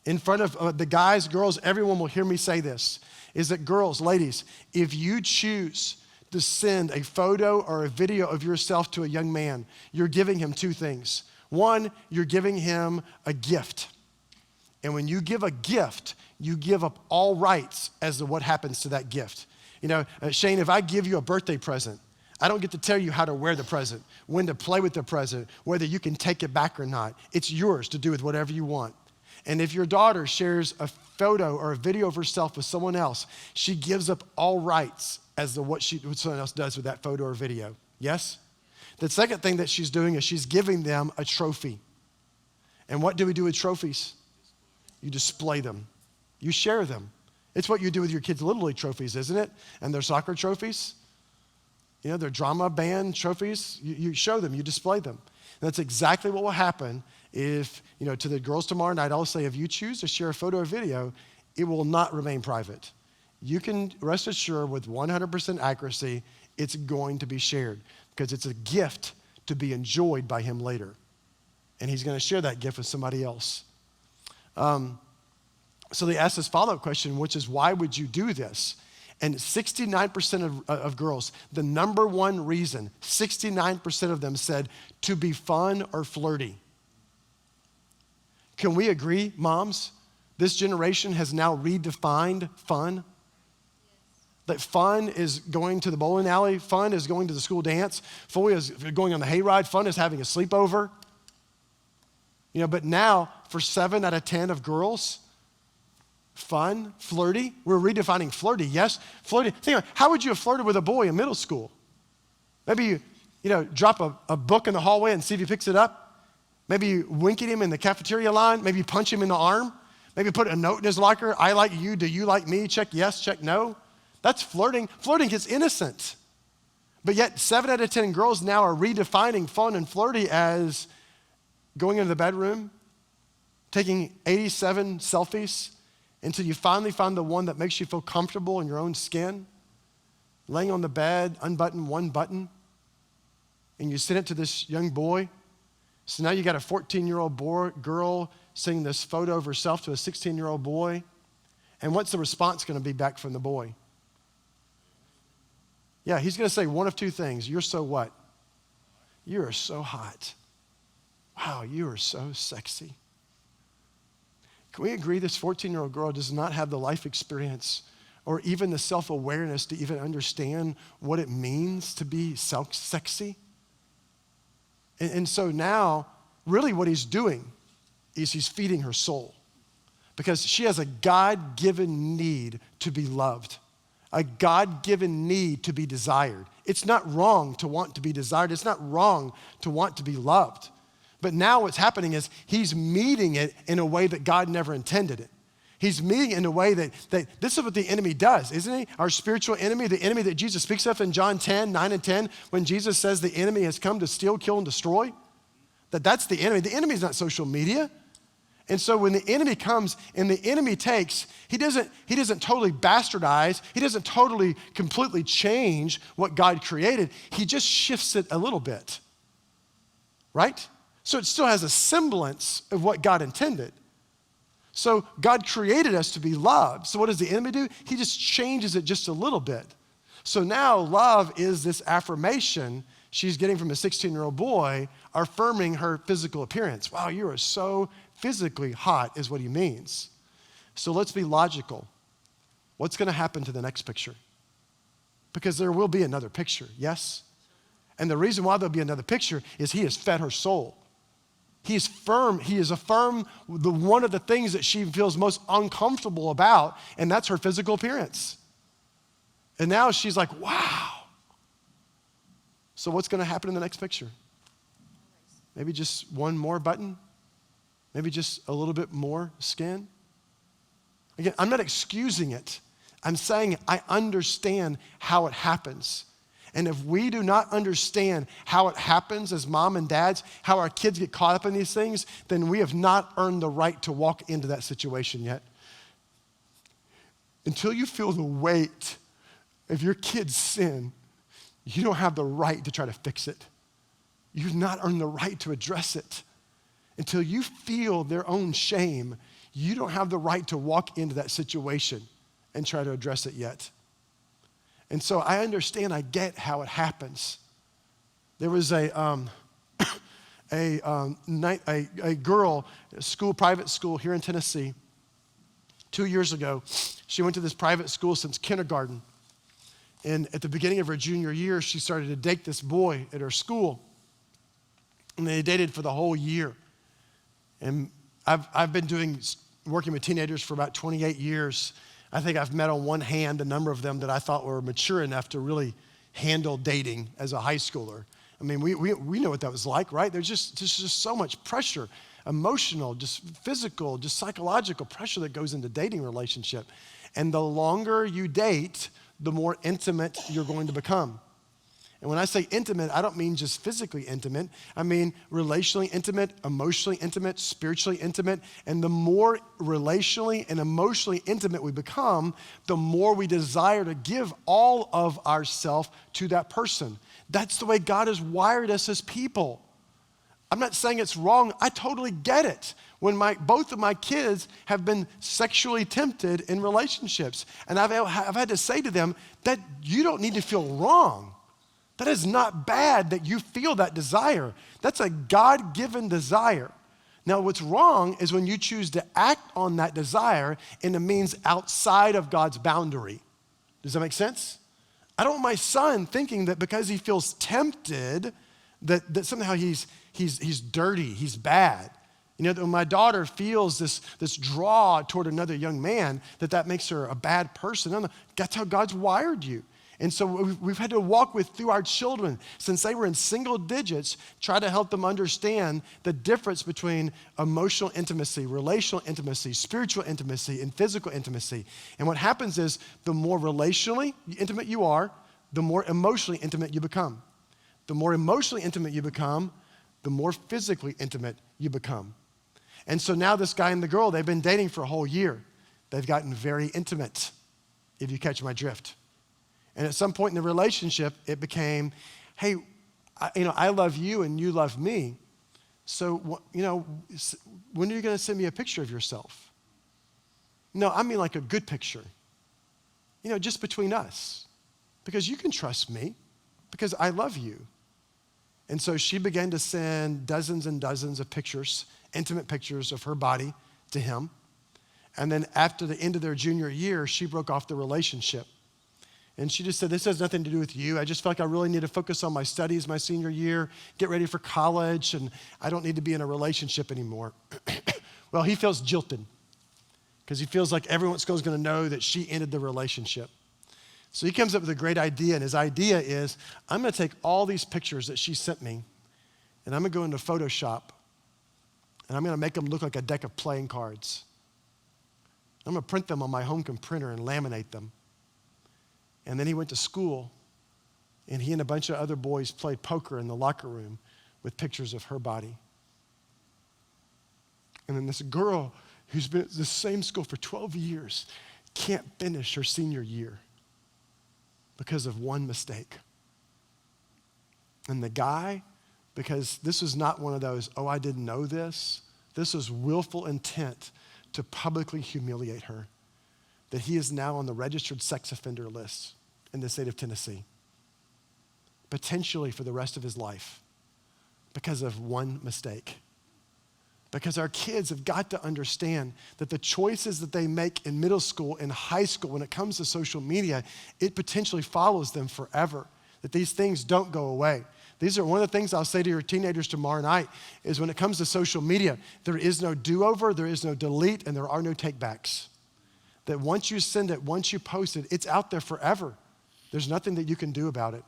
in front of the guys, girls, everyone will hear me say this, is that girls, ladies, if you choose to send a photo or a video of yourself to a young man, you're giving him 2 things. 1, you're giving him a gift. And when you give a gift, you give up all rights as to what happens to that gift. Shane, if I give you a birthday present, I don't get to tell you how to wear the present, when to play with the present, whether you can take it back or not. It's yours to do with whatever you want. And if your daughter shares a photo or a video of herself with someone else, she gives up all rights as to what someone else does with that photo or video. Yes? The second thing that she's doing is she's giving them a trophy. And what do we do with trophies? You display them. You share them. It's what you do with your kids' Little League trophies, isn't it? And their soccer trophies. Their drama band trophies. You show them, you display them. And that's exactly what will happen if, to the girls tomorrow night, I'll say, if you choose to share a photo or video, it will not remain private. You can rest assured with 100% accuracy, it's going to be shared because it's a gift to be enjoyed by him later. And he's going to share that gift with somebody else. So they asked this follow-up question, which is, why would you do this? And 69% of girls, the number one reason, 69% of them said to be fun or flirty. Can we agree, moms? This generation has now redefined fun. That fun is going to the bowling alley, fun is going to the school dance, fun is going on the hayride, fun is having a sleepover. But now for 7 out of 10 of girls, fun, flirty, we're redefining flirty, yes? Flirty, think about, how would you have flirted with a boy in middle school? Maybe you drop a book in the hallway and see if he picks it up. Maybe you wink at him in the cafeteria line. Maybe you punch him in the arm. Maybe put a note in his locker, I like you, do you like me? Check yes, check no. That's flirting. Flirting is innocent. But yet 7 out of 10 girls now are redefining fun and flirty as going into the bedroom, taking 87 selfies until you finally find the one that makes you feel comfortable in your own skin, laying on the bed, unbutton one button, and you send it to this young boy. So now you got a 14-year-old girl sending this photo of herself to a 16-year-old boy. And what's the response going to be back from the boy? Yeah, he's going to say one of two things. You're so what? You are so hot. Wow, you are so sexy. Can we agree this 14-year-old girl does not have the life experience or even the self-awareness to even understand what it means to be sexy? And so now, really what he's doing is he's feeding her soul because she has a God-given need to be loved, a God-given need to be desired. It's not wrong to want to be desired. It's not wrong to want to be loved. But now what's happening is he's meeting it in a way that God never intended it. He's meeting it in a way that this is what the enemy does, isn't he? Our spiritual enemy, the enemy that Jesus speaks of in John 10, 9 and 10, when Jesus says the enemy has come to steal, kill, and destroy, that's the enemy. The enemy is not social media. And so when the enemy comes and the enemy takes, he doesn't totally bastardize, he doesn't totally completely change what God created. He just shifts it a little bit, right? So it still has a semblance of what God intended. So God created us to be loved. So what does the enemy do? He just changes it just a little bit. So now love is this affirmation she's getting from a 16-year-old boy, affirming her physical appearance. Wow, you are so physically hot is what he means. So let's be logical. What's going to happen to the next picture? Because there will be another picture, yes? And the reason why there'll be another picture is he has fed her soul. He is affirmed one of the things that she feels most uncomfortable about, and that's her physical appearance. And now she's like, wow. So what's going to happen in the next picture? Maybe just one more button? Maybe just a little bit more skin? Again, I'm not excusing it. I'm saying I understand how it happens. And if we do not understand how it happens as mom and dads, how our kids get caught up in these things, then we have not earned the right to walk into that situation yet. Until you feel the weight of your kid's sin, you don't have the right to try to fix it. You've not earned the right to address it. Until you feel their own shame, you don't have the right to walk into that situation and try to address it yet. And so I understand, I get how it happens. There was a girl, private school here in Tennessee, 2 years ago. She went to this private school since kindergarten. And at the beginning of her junior year, she started to date this boy at her school. And they dated for the whole year. And I've been working with teenagers for about 28 years. I think I've met on one hand a number of them that I thought were mature enough to really handle dating as a high schooler. I mean, we know what that was like, right? There's just so much pressure, emotional, just physical, just psychological pressure that goes into dating relationship. And the longer you date, the more intimate you're going to become. And when I say intimate, I don't mean just physically intimate. I mean relationally intimate, emotionally intimate, spiritually intimate. And the more relationally and emotionally intimate we become, the more we desire to give all of ourselves to that person. That's the way God has wired us as people. I'm not saying it's wrong. I totally get it. when both of my kids have been sexually tempted in relationships. And I've had to say to them that you don't need to feel wrong. That is not bad that you feel that desire. That's a God-given desire. Now, what's wrong is when you choose to act on that desire in a means outside of God's boundary. Does that make sense? I don't want my son thinking that because he feels tempted that somehow he's dirty, he's bad. You know, when my daughter feels this draw toward another young man, that makes her a bad person. No, that's how God's wired you. And so we've had to walk through our children since they were in single digits, try to help them understand the difference between emotional intimacy, relational intimacy, spiritual intimacy, and physical intimacy. And what happens is the more relationally intimate you are, the more emotionally intimate you become. The more emotionally intimate you become, the more physically intimate you become. And so now this guy and the girl, they've been dating for a whole year. They've gotten very intimate, if you catch my drift. And at some point in the relationship, it became, hey, I love you and you love me. So, when are you going to send me a picture of yourself? No, I mean like a good picture. Just between us. Because you can trust me, because I love you. And so she began to send dozens and dozens of pictures, intimate pictures of her body to him. And then after the end of their junior year, she broke off the relationship. And she just said, this has nothing to do with you. I just felt like I really need to focus on my studies my senior year, get ready for college, and I don't need to be in a relationship anymore. Well, he feels jilted because he feels like everyone's going to know that she ended the relationship. So he comes up with a great idea, and his idea is, I'm going to take all these pictures that she sent me, and I'm going to go into Photoshop, and I'm going to make them look like a deck of playing cards. I'm going to print them on my home printer and laminate them. And then he went to school, and he and a bunch of other boys played poker in the locker room with pictures of her body. And then this girl who's been at the same school for 12 years can't finish her senior year because of one mistake. And the guy, because this was not one of those, I didn't know this. This was willful intent to publicly humiliate her, that he is now on the registered sex offender list in the state of Tennessee, potentially for the rest of his life because of one mistake. Because our kids have got to understand that the choices that they make in middle school and high school when it comes to social media, it potentially follows them forever, that these things don't go away. These are one of the things I'll say to your teenagers tomorrow night is when it comes to social media, there is no do-over, there is no delete, and there are no take-backs. That once you send it, once you post it, it's out there forever. There's nothing that you can do about it.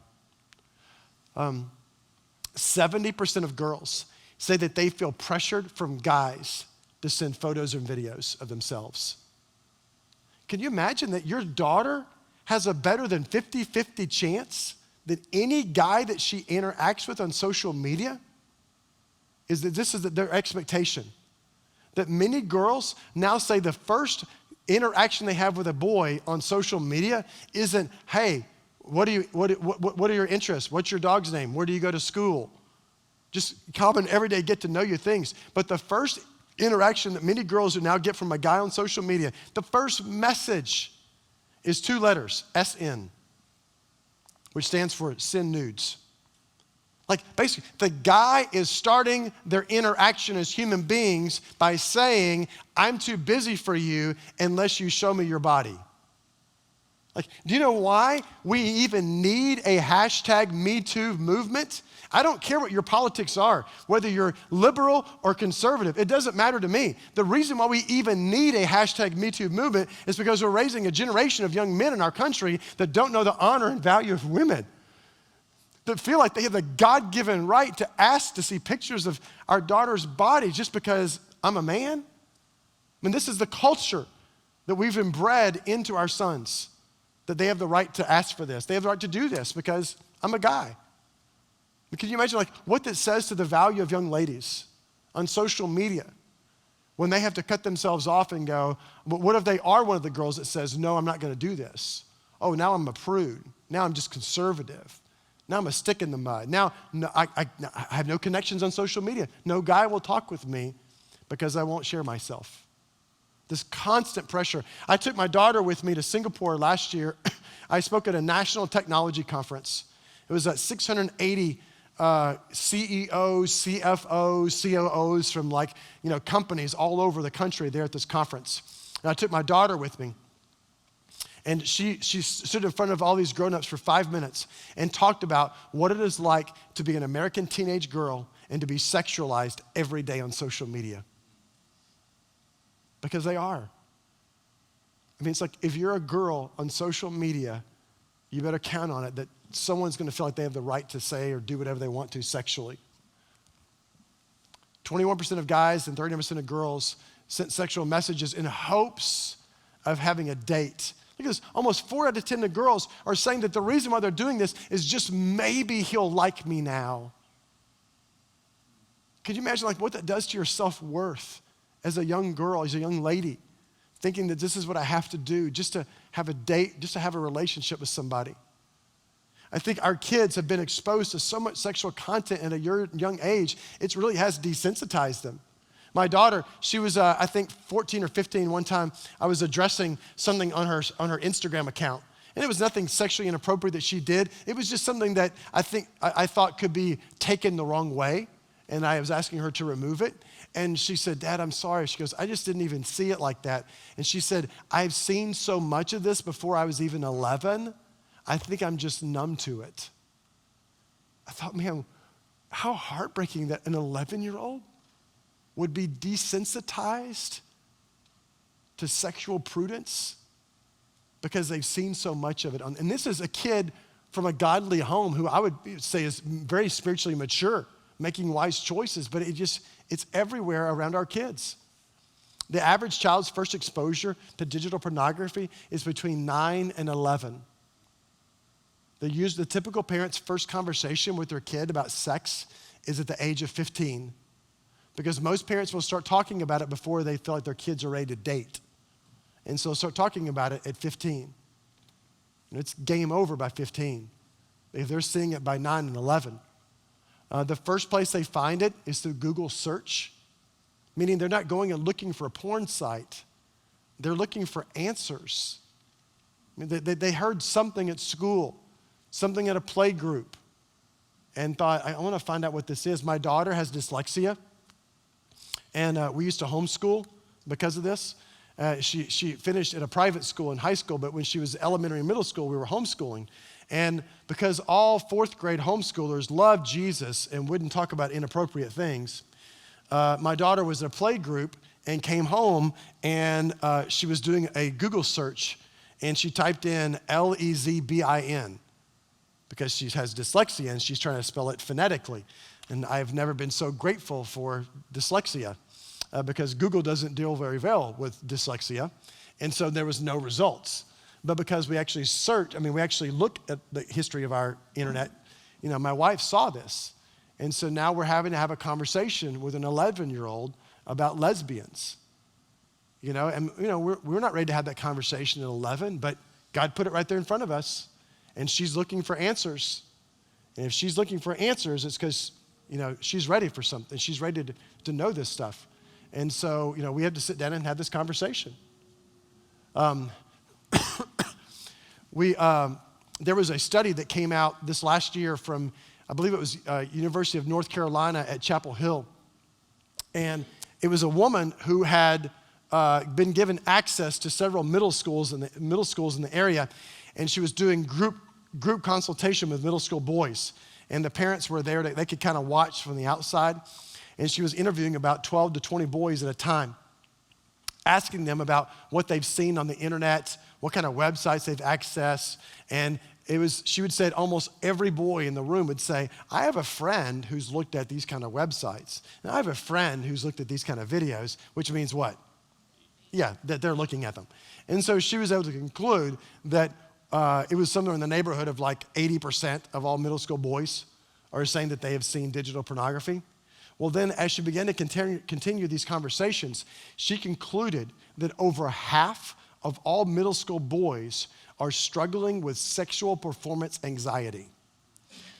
70% of girls say that they feel pressured from guys to send photos and videos of themselves. Can you imagine that your daughter has a better than 50-50 chance that any guy that she interacts with on social media is that this is their expectation? That many girls now say the first interaction they have with a boy on social media isn't, hey, what are your interests? What's your dog's name? Where do you go to school? Just common everyday get to know you things. But the first interaction that many girls now get from a guy on social media, the first message is 2 letters, SN, which stands for send nudes. Like basically, the guy is starting their interaction as human beings by saying, I'm too busy for you unless you show me your body. Like, do you know why we even need a hashtag #MeToo movement? I don't care what your politics are, whether you're liberal or conservative. It doesn't matter to me. The reason why we even need a hashtag #MeToo movement is because we're raising a generation of young men in our country that don't know the honor and value of women, that feel like they have the God-given right to ask to see pictures of our daughter's body just because I'm a man. I mean, this is the culture that we've inbred into our sons, that they have the right to ask for this. They have the right to do this because I'm a guy. Can you imagine what that says to the value of young ladies on social media when they have to cut themselves off and go, but what if they are one of the girls that says, no, I'm not going to do this? Oh, now I'm a prude. Now I'm just conservative. Now I'm a stick in the mud. Now I have no connections on social media. No guy will talk with me because I won't share myself. This constant pressure. I took my daughter with me to Singapore last year. I spoke at a national technology conference. It was at 680 CEOs, CFOs, COOs from companies all over the country there at this conference. And I took my daughter with me. And she stood in front of all these grown-ups for 5 minutes and talked about what it is like to be an American teenage girl and to be sexualized every day on social media. Because they are. I mean, it's like if you're a girl on social media, you better count on it that someone's going to feel like they have the right to say or do whatever they want to sexually. 21% of guys and 39% of girls sent sexual messages in hopes of having a date. Look at this, almost 4 out of 10 of girls are saying that the reason why they're doing this is just maybe he'll like me now. Could you imagine what that does to your self-worth as a young girl, as a young lady, thinking that this is what I have to do just to have a date, just to have a relationship with somebody? I think our kids have been exposed to so much sexual content at a young age, it really has desensitized them. My daughter, she was, I think, 14 or 15 one time. I was addressing something on her Instagram account. And it was nothing sexually inappropriate that she did. It was just something that I thought could be taken the wrong way. And I was asking her to remove it. And she said, Dad, I'm sorry. She goes, I just didn't even see it like that. And she said, I've seen so much of this before I was even 11. I think I'm just numb to it. I thought, man, how heartbreaking that an 11-year-old would be desensitized to sexual prudence because they've seen so much of it. And this is a kid from a godly home who I would say is very spiritually mature, making wise choices, but it's everywhere around our kids. The average child's first exposure to digital pornography is between 9 and 11. The typical parent's first conversation with their kid about sex is at the age of 15. Because most parents will start talking about it before they feel like their kids are ready to date. And so they'll start talking about it at 15. And it's game over by 15. If they're seeing it by 9 and 11. The first place they find it is through Google search, meaning they're not going and looking for a porn site. They're looking for answers. I mean, they heard something at school, something at a play group, and thought, I want to find out what this is. My daughter has dyslexia. And we used to homeschool because of this. She finished at a private school in high school, but when she was elementary and middle school, we were homeschooling. And because all 4th grade homeschoolers loved Jesus and wouldn't talk about inappropriate things, my daughter was in a play group and came home, and she was doing a Google search, and she typed in Lezbin because she has dyslexia, and she's trying to spell it phonetically. And I've never been so grateful for dyslexia because Google doesn't deal very well with dyslexia. And so there was no results. But because we actually we actually looked at the history of our internet, my wife saw this. And so now we're having to have a conversation with an 11-year-old about lesbians. We're not ready to have that conversation at 11, but God put it right there in front of us. And she's looking for answers. And if she's looking for answers, it's because she's ready for something. She's ready to know this stuff. And so, we had to sit down and have this conversation. There was a study that came out this last year from, I believe it was University of North Carolina at Chapel Hill. And it was a woman who had been given access to several middle schools in the area. And she was doing group consultation with middle school boys. And the parents were there. They could kind of watch from the outside. And she was interviewing about 12 to 20 boys at a time, asking them about what they've seen on the internet, what kind of websites they've accessed. And she would say almost every boy in the room would say, I have a friend who's looked at these kind of websites. And I have a friend who's looked at these kind of videos, which means what? Yeah, that they're looking at them. And so she was able to conclude that it was somewhere in the neighborhood of 80% of all middle school boys are saying that they have seen digital pornography. Well, then as she began to continue these conversations, she concluded that over half of all middle school boys are struggling with sexual performance anxiety.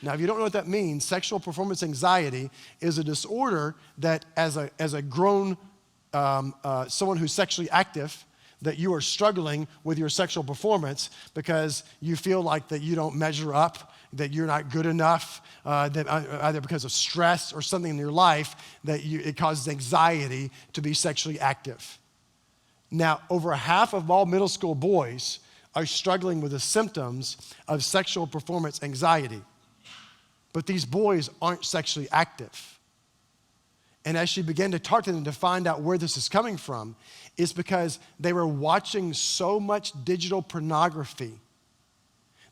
Now, if you don't know what that means, sexual performance anxiety is a disorder that as a grown someone who's sexually active, that you are struggling with your sexual performance because you feel like that you don't measure up, that you're not good enough, that either because of stress or something in your life that it causes anxiety to be sexually active. Now, over half of all middle school boys are struggling with the symptoms of sexual performance anxiety. But these boys aren't sexually active. And as she began to talk to them to find out where this is coming from, it's because they were watching so much digital pornography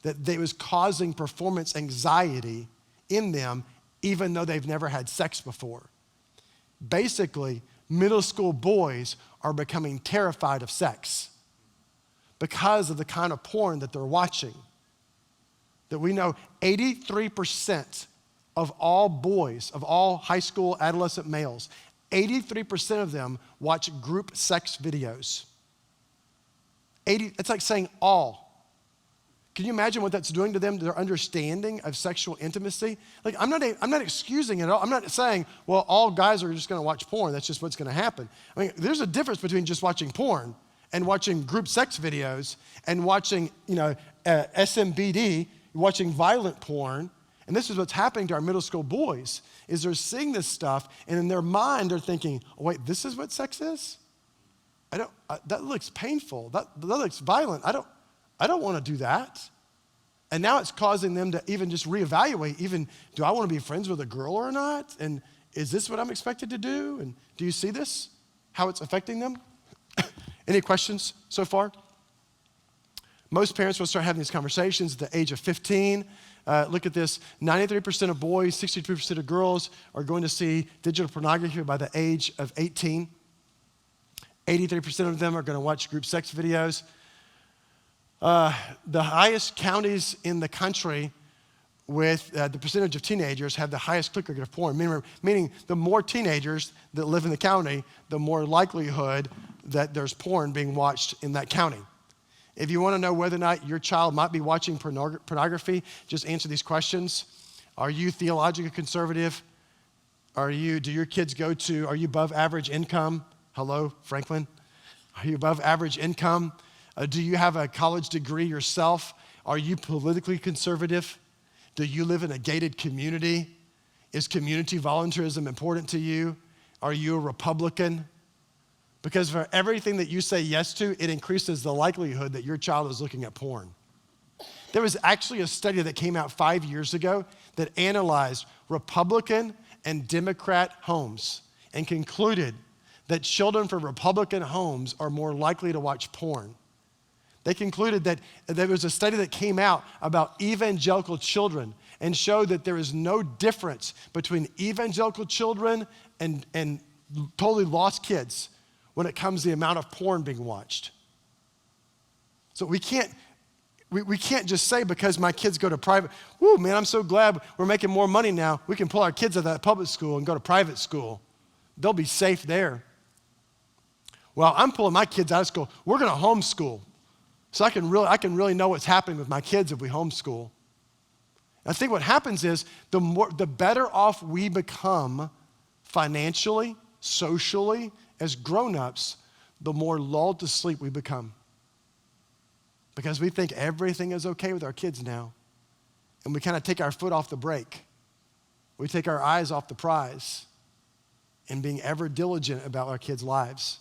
that it was causing performance anxiety in them, even though they've never had sex before. Basically, middle school boys are becoming terrified of sex because of the kind of porn that they're watching. That we know 83% of all boys, of all high school adolescent males, 83% of them watch group sex videos. It's like saying all. Can you imagine what that's doing to them, their understanding of sexual intimacy? Like, I'm not excusing it at all. I'm not saying, well, all guys are just gonna watch porn. That's just what's gonna happen. I mean, there's a difference between just watching porn and watching group sex videos and watching, SMBD, watching violent porn. And this is what's happening to our middle school boys, is they're seeing this stuff, and in their mind, they're thinking, oh, wait, this is what sex is? That looks painful. That looks violent. I don't want to do that. And now it's causing them to even just reevaluate, do I want to be friends with a girl or not? And is this what I'm expected to do? And do you see this, how it's affecting them? Any questions so far? Most parents will start having these conversations at the age of 15. Look at this, 93% of boys, 63% of girls are going to see digital pornography by the age of 18. 83% of them are going to watch group sex videos. The highest counties in the country with the percentage of teenagers have the highest click rate of porn, meaning the more teenagers that live in the county, the more likelihood that there's porn being watched in that county. If you want to know whether or not your child might be watching pornography, just answer these questions. Are you theologically conservative? Do your kids are you above average income? Hello, Franklin. Are you above average income? Do you have a college degree yourself? Are you politically conservative? Do you live in a gated community? Is community volunteerism important to you? Are you a Republican? Because for everything that you say yes to, it increases the likelihood that your child is looking at porn. There was actually a study that came out 5 years ago that analyzed Republican and Democrat homes and concluded that children from Republican homes are more likely to watch porn. They concluded that there was a study that came out about evangelical children and showed that there is no difference between evangelical children and totally lost kids when it comes to the amount of porn being watched. So we can't just say because my kids go to private, whoo, man, I'm so glad we're making more money now. We can pull our kids out of that public school and go to private school. They'll be safe there. Well, I'm pulling my kids out of school. We're going to homeschool. So I can really know what's happening with my kids if we homeschool. I think what happens is the better off we become financially, socially, as grown-ups, the more lulled to sleep we become. Because we think everything is okay with our kids now. And we kind of take our foot off the brake. We take our eyes off the prize in being ever diligent about our kids' lives.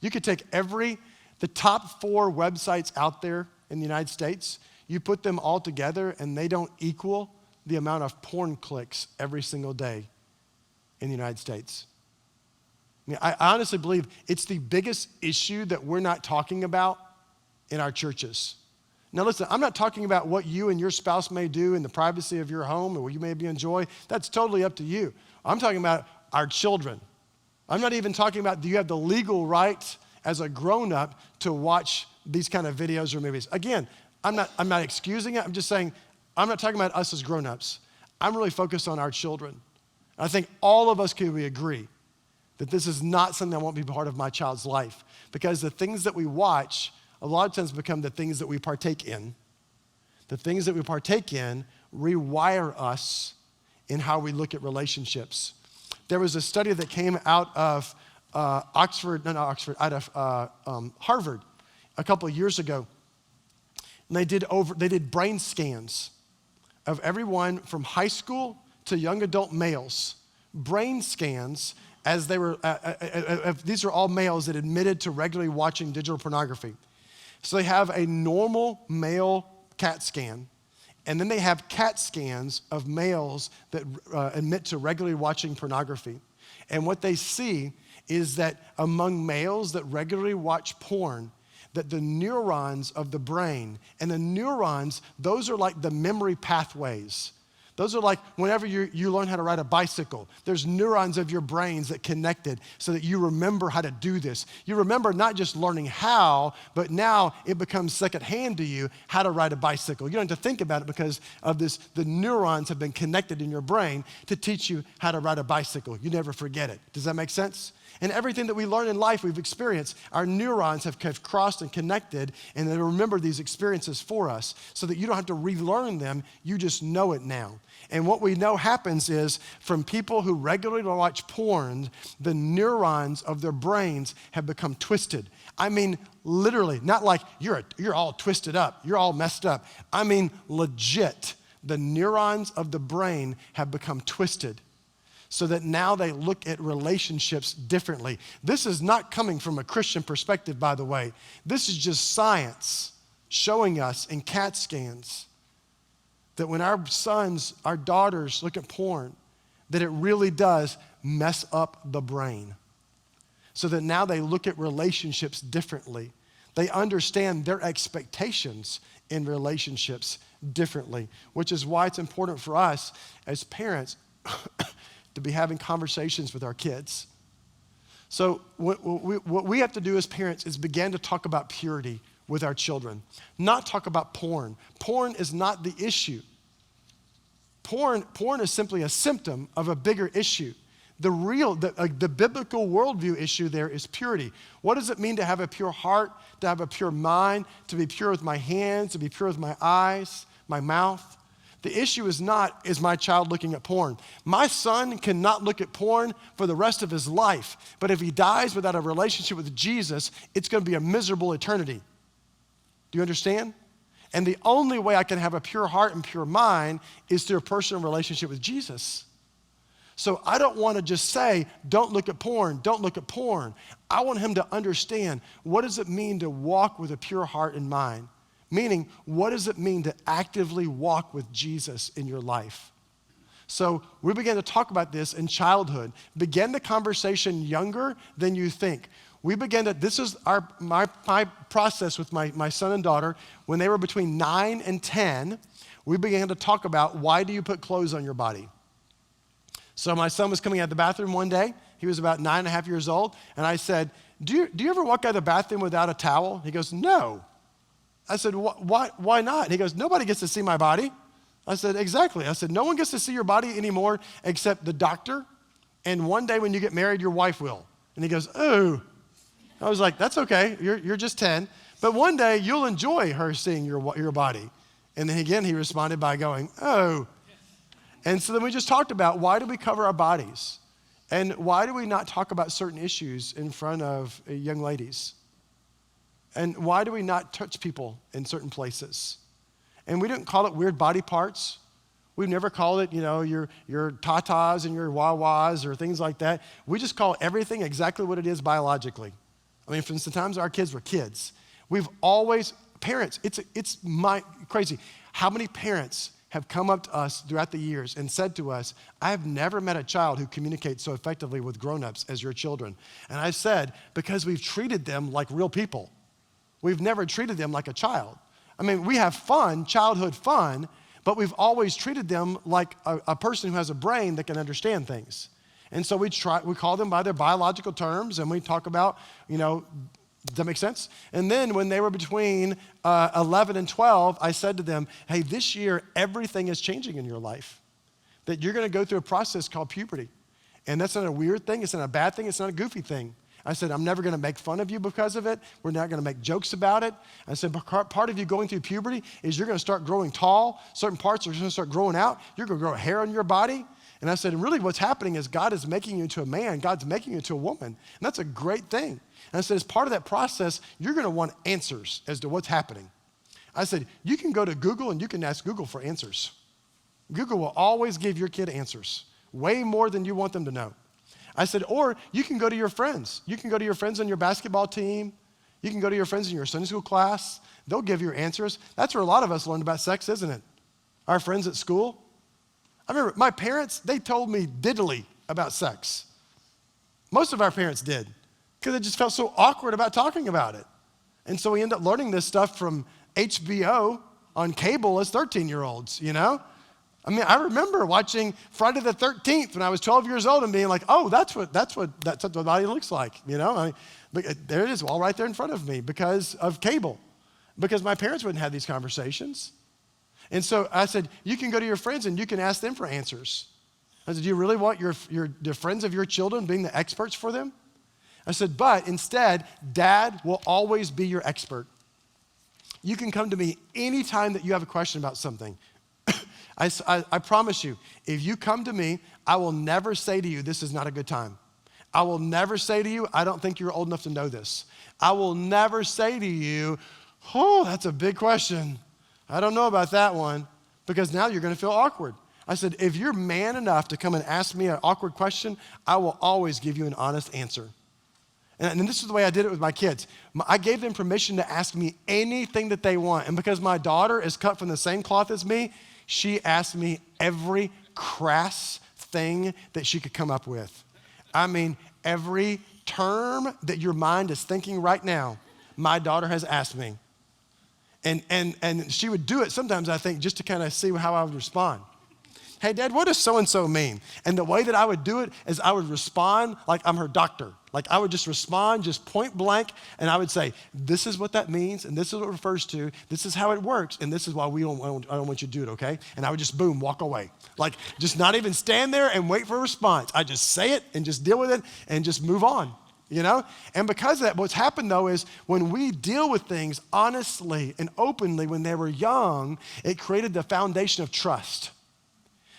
You could take the top 4 websites out there in the United States, you put them all together and they don't equal the amount of porn clicks every single day in the United States. I honestly believe it's the biggest issue that we're not talking about in our churches. Now listen, I'm not talking about what you and your spouse may do in the privacy of your home or what you may enjoy. That's totally up to you. I'm talking about our children. I'm not even talking about do you have the legal right as a grown-up to watch these kind of videos or movies. Again, I'm not excusing it. I'm just saying I'm not talking about us as grown-ups. I'm really focused on our children. I think all of us can agree that this is not something I want to be part of my child's life, because the things that we watch a lot of times become the things that we partake in. The things that we partake in rewire us in how we look at relationships. There was a study that came out of Harvard a couple of years ago. And they did brain scans of everyone from high school to young adult males. Brain scans as they were, these are all males that admitted to regularly watching digital pornography. So they have a normal male CAT scan, and then they have CAT scans of males that admit to regularly watching pornography. And what they see is that among males that regularly watch porn, that the neurons of the brain, and the neurons, those are like the memory pathways. Those are like whenever you learn how to ride a bicycle, there's neurons of your brains that connected so that you remember how to do this. You remember not just learning how, but now it becomes secondhand to you how to ride a bicycle. You don't have to think about it because of this. The neurons have been connected in your brain to teach you how to ride a bicycle. You never forget it. Does that make sense? And everything that we learn in life, we've experienced, our neurons have crossed and connected, and they remember these experiences for us so that you don't have to relearn them, you just know it now. And what we know happens is from people who regularly watch porn, the neurons of their brains have become twisted. I mean, literally, not like you're all twisted up, you're all messed up. I mean, legit, the neurons of the brain have become twisted, so that now they look at relationships differently. This is not coming from a Christian perspective, by the way. This is just science showing us in CAT scans that when our sons, our daughters look at porn, that it really does mess up the brain. So that now they look at relationships differently. They understand their expectations in relationships differently, which is why it's important for us as parents to be having conversations with our kids. So what we have to do as parents is begin to talk about purity with our children, not talk about porn. Porn is not the issue. Porn is simply a symptom of a bigger issue. The biblical worldview issue there is purity. What does it mean to have a pure heart, to have a pure mind, to be pure with my hands, to be pure with my eyes, my mouth? The issue is not, is my child looking at porn? My son cannot look at porn for the rest of his life. But if he dies without a relationship with Jesus, it's going to be a miserable eternity. Do you understand? And the only way I can have a pure heart and pure mind is through a personal relationship with Jesus. So I don't want to just say, don't look at porn, don't look at porn. I want him to understand, what does it mean to walk with a pure heart and mind? Meaning, what does it mean to actively walk with Jesus in your life? So we began to talk about this in childhood. Begin the conversation younger than you think. This is my process with my son and daughter. When they were between 9 and 10, we began to talk about, why do you put clothes on your body? So my son was coming out of the bathroom one day. He was about 9.5 years old. And I said, do you ever walk out of the bathroom without a towel? He goes, no. I said, why not? And he goes, nobody gets to see my body. I said, exactly. I said, no one gets to see your body anymore except the doctor. And one day when you get married, your wife will. And he goes, oh. I was like, that's okay. You're just 10. But one day you'll enjoy her seeing your body. And then again, he responded by going, oh. And so then we just talked about, why do we cover our bodies? And why do we not talk about certain issues in front of young ladies? And why do we not touch people in certain places? And we didn't call it weird body parts. We've never called it, your tatas and your wah-wahs or things like that. We just call everything exactly what it is biologically. I mean, from sometimes our kids were kids. We've always, parents, it's crazy. How many parents have come up to us throughout the years and said to us, I have never met a child who communicates so effectively with grown-ups as your children. And I said, because we've treated them like real people. We've never treated them like a child. I mean, we have fun, childhood fun, but we've always treated them like a person who has a brain that can understand things. And so we call them by their biological terms, and we talk about, does that make sense? And then when they were between 11 and 12, I said to them, hey, this year, everything is changing in your life. That you're going to go through a process called puberty. And that's not a weird thing. It's not a bad thing. It's not a goofy thing. I said, I'm never going to make fun of you because of it. We're not going to make jokes about it. I said, part of you going through puberty is you're going to start growing tall. Certain parts are going to start growing out. You're going to grow hair on your body. And I said, and really what's happening is God is making you into a man. God's making you into a woman. And that's a great thing. And I said, as part of that process, you're going to want answers as to what's happening. I said, you can go to Google and you can ask Google for answers. Google will always give your kid answers, way more than you want them to know. I said, or you can go to your friends. You can go to your friends on your basketball team. You can go to your friends in your Sunday school class. They'll give you answers. That's where a lot of us learned about sex, isn't it? Our friends at school. I remember my parents, they told me diddly about sex. Most of our parents did, because they just felt so awkward about talking about it. And so we end up learning this stuff from HBO on cable as 13-year-olds, you know? I mean, I remember watching Friday the 13th when I was 12 years old and being like, oh, that's what the body looks like, you know? But there it is, all right there in front of me because of cable, because my parents wouldn't have these conversations. And so I said, you can go to your friends and you can ask them for answers. I said, do you really want the friends of your children being the experts for them? I said, but instead, Dad will always be your expert. You can come to me anytime that you have a question about something. I promise you, if you come to me, I will never say to you, this is not a good time. I will never say to you, I don't think you're old enough to know this. I will never say to you, oh, that's a big question. I don't know about that one, because now you're going to feel awkward. I said, if you're man enough to come and ask me an awkward question, I will always give you an honest answer. And this is the way I did it with my kids. I gave them permission to ask me anything that they want. And because my daughter is cut from the same cloth as me, she asked me every crass thing that she could come up with. I mean, every term that your mind is thinking right now, my daughter has asked me. And she would do it sometimes, I think, just to kind of see how I would respond. Hey, Dad, what does so-and-so mean? And the way that I would do it is I would respond like I'm her doctor. Like I would just respond just point blank, and I would say, this is what that means, and this is what it refers to, this is how it works, and this is why I don't want you to do it, okay? And I would just, boom, walk away. Like just not even stand there and wait for a response. I just say it and just deal with it and just move on. You know? And because of that, what's happened though is when we deal with things honestly and openly when they were young, it created the foundation of trust.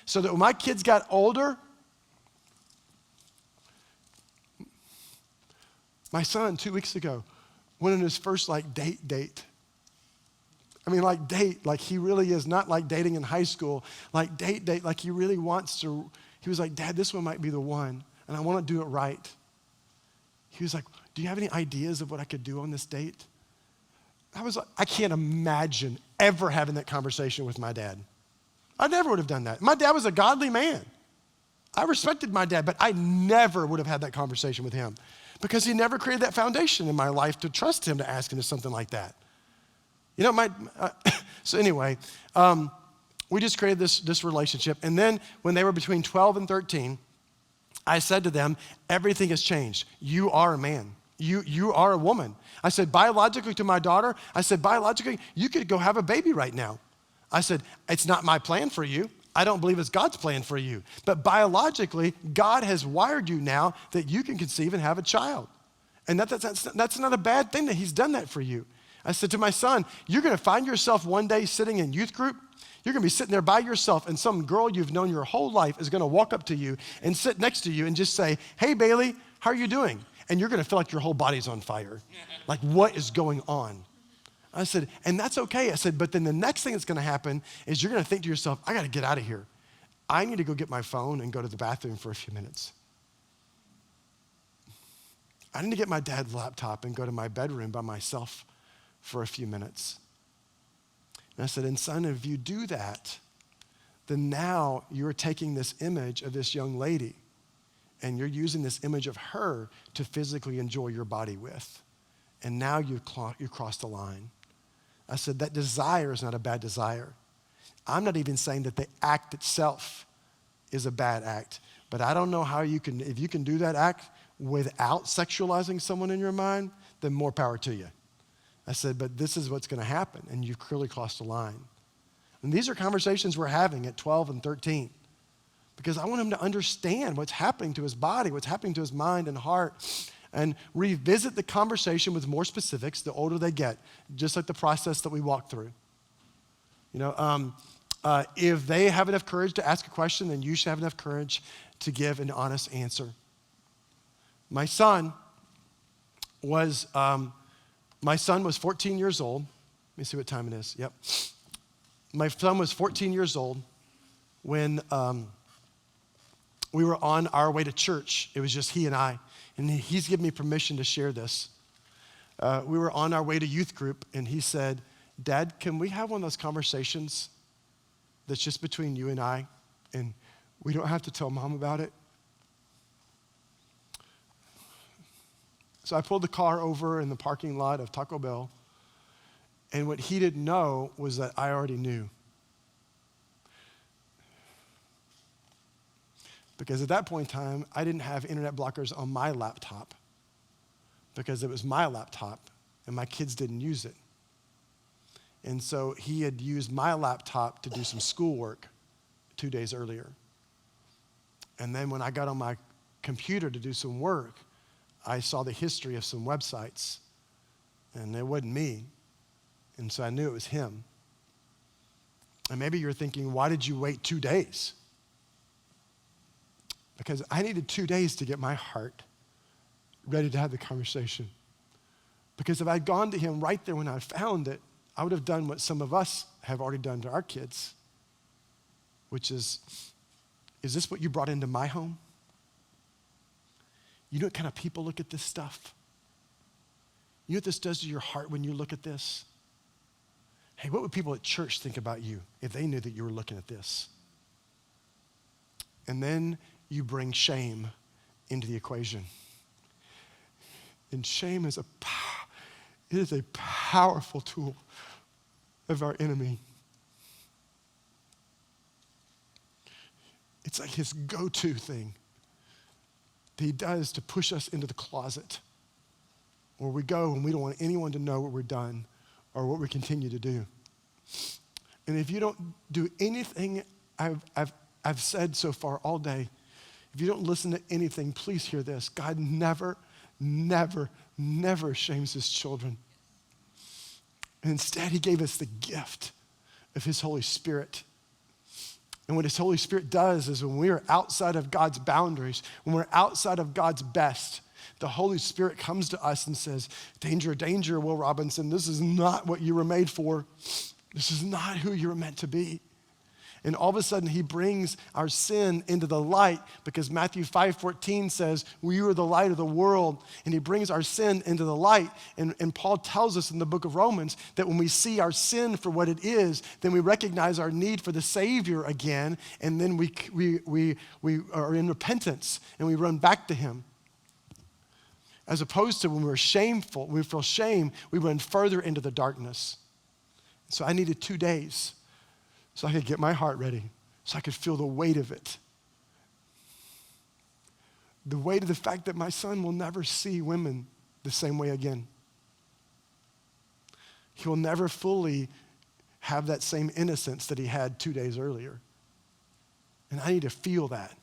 So that when my kids got older, my son 2 weeks ago went on his first date. I mean date, like he really is not like dating in high school, like date, like he really wants to. He was like, Dad, this one might be the one, and I want to do it right. He was like, do you have any ideas of what I could do on this date? I was like, I can't imagine ever having that conversation with my dad. I never would have done that. My dad was a godly man. I respected my dad, but I never would have had that conversation with him because he never created that foundation in my life to trust him to ask him to something like that. You know, so anyway, we just created this relationship. And then when they were between 12 and 13, I said to them, everything has changed. You are a man. You are a woman. I said, biologically to my daughter, biologically, you could go have a baby right now. I said, it's not my plan for you. I don't believe it's God's plan for you. But biologically, God has wired you now that you can conceive and have a child. And that's not a bad thing that he's done that for you. I said to my son, you're going to find yourself one day sitting in youth group. You're going to be sitting there by yourself, and some girl you've known your whole life is going to walk up to you and sit next to you and just say, hey, Bailey, how are you doing? And you're going to feel like your whole body's on fire. Like, what is going on? I said, and that's okay. I said, but then the next thing that's going to happen is you're going to think to yourself, I got to get out of here. I need to go get my phone and go to the bathroom for a few minutes. I need to get my dad's laptop and go to my bedroom by myself for a few minutes. And I said, and son, if you do that, then now you're taking this image of this young lady and you're using this image of her to physically enjoy your body with. And now you crossed the line. I said, that desire is not a bad desire. I'm not even saying that the act itself is a bad act, but I don't know how if you can do that act without sexualizing someone in your mind, then more power to you. I said, but this is what's going to happen, and you've clearly crossed the line. And these are conversations we're having at 12 and 13 because I want him to understand what's happening to his body, what's happening to his mind and heart, and revisit the conversation with more specifics the older they get, just like the process that we walk through. You know, If they have enough courage to ask a question, then you should have enough courage to give an honest answer. My son was 14 years old. Let me see what time it is. Yep. My son was 14 years old when we were on our way to church. It was just he and I. And he's given me permission to share this. We were on our way to youth group, and he said, Dad, can we have one of those conversations that's just between you and I, and we don't have to tell Mom about it? So I pulled the car over in the parking lot of Taco Bell, and what he didn't know was that I already knew. Because at that point in time, I didn't have internet blockers on my laptop because it was my laptop and my kids didn't use it. And so he had used my laptop to do some schoolwork 2 days earlier. And then when I got on my computer to do some work, I saw the history of some websites, and it wasn't me. And so I knew it was him. And maybe you're thinking, why did you wait 2 days? Because I needed 2 days to get my heart ready to have the conversation. Because if I'd gone to him right there when I found it, I would have done what some of us have already done to our kids, which is this what you brought into my home? You know what kind of people look at this stuff? You know what this does to your heart when you look at this? Hey, what would people at church think about you if they knew that you were looking at this? And then you bring shame into the equation. And shame is a powerful tool of our enemy. It's like his go-to thing that he does to push us into the closet where we go and we don't want anyone to know what we're done or what we continue to do. And if you don't do anything I've said so far all day, if you don't listen to anything, please hear this. God never, never, never shames his children. And instead, he gave us the gift of his Holy Spirit. And what his Holy Spirit does is when we are outside of God's boundaries, when we're outside of God's best, the Holy Spirit comes to us and says, danger, danger, Will Robinson, this is not what you were made for. This is not who you were meant to be. And all of a sudden, he brings our sin into the light because Matthew 5:14 says, we are the light of the world. And he brings our sin into the light. And Paul tells us in the book of Romans that when we see our sin for what it is, then we recognize our need for the Savior again. And then we are in repentance and we run back to him. As opposed to when we're shameful, when we feel shame, we run further into the darkness. So I needed 2 days so I could get my heart ready, so I could feel the weight of it. The weight of the fact that my son will never see women the same way again. He will never fully have that same innocence that he had 2 days earlier. And I need to feel that.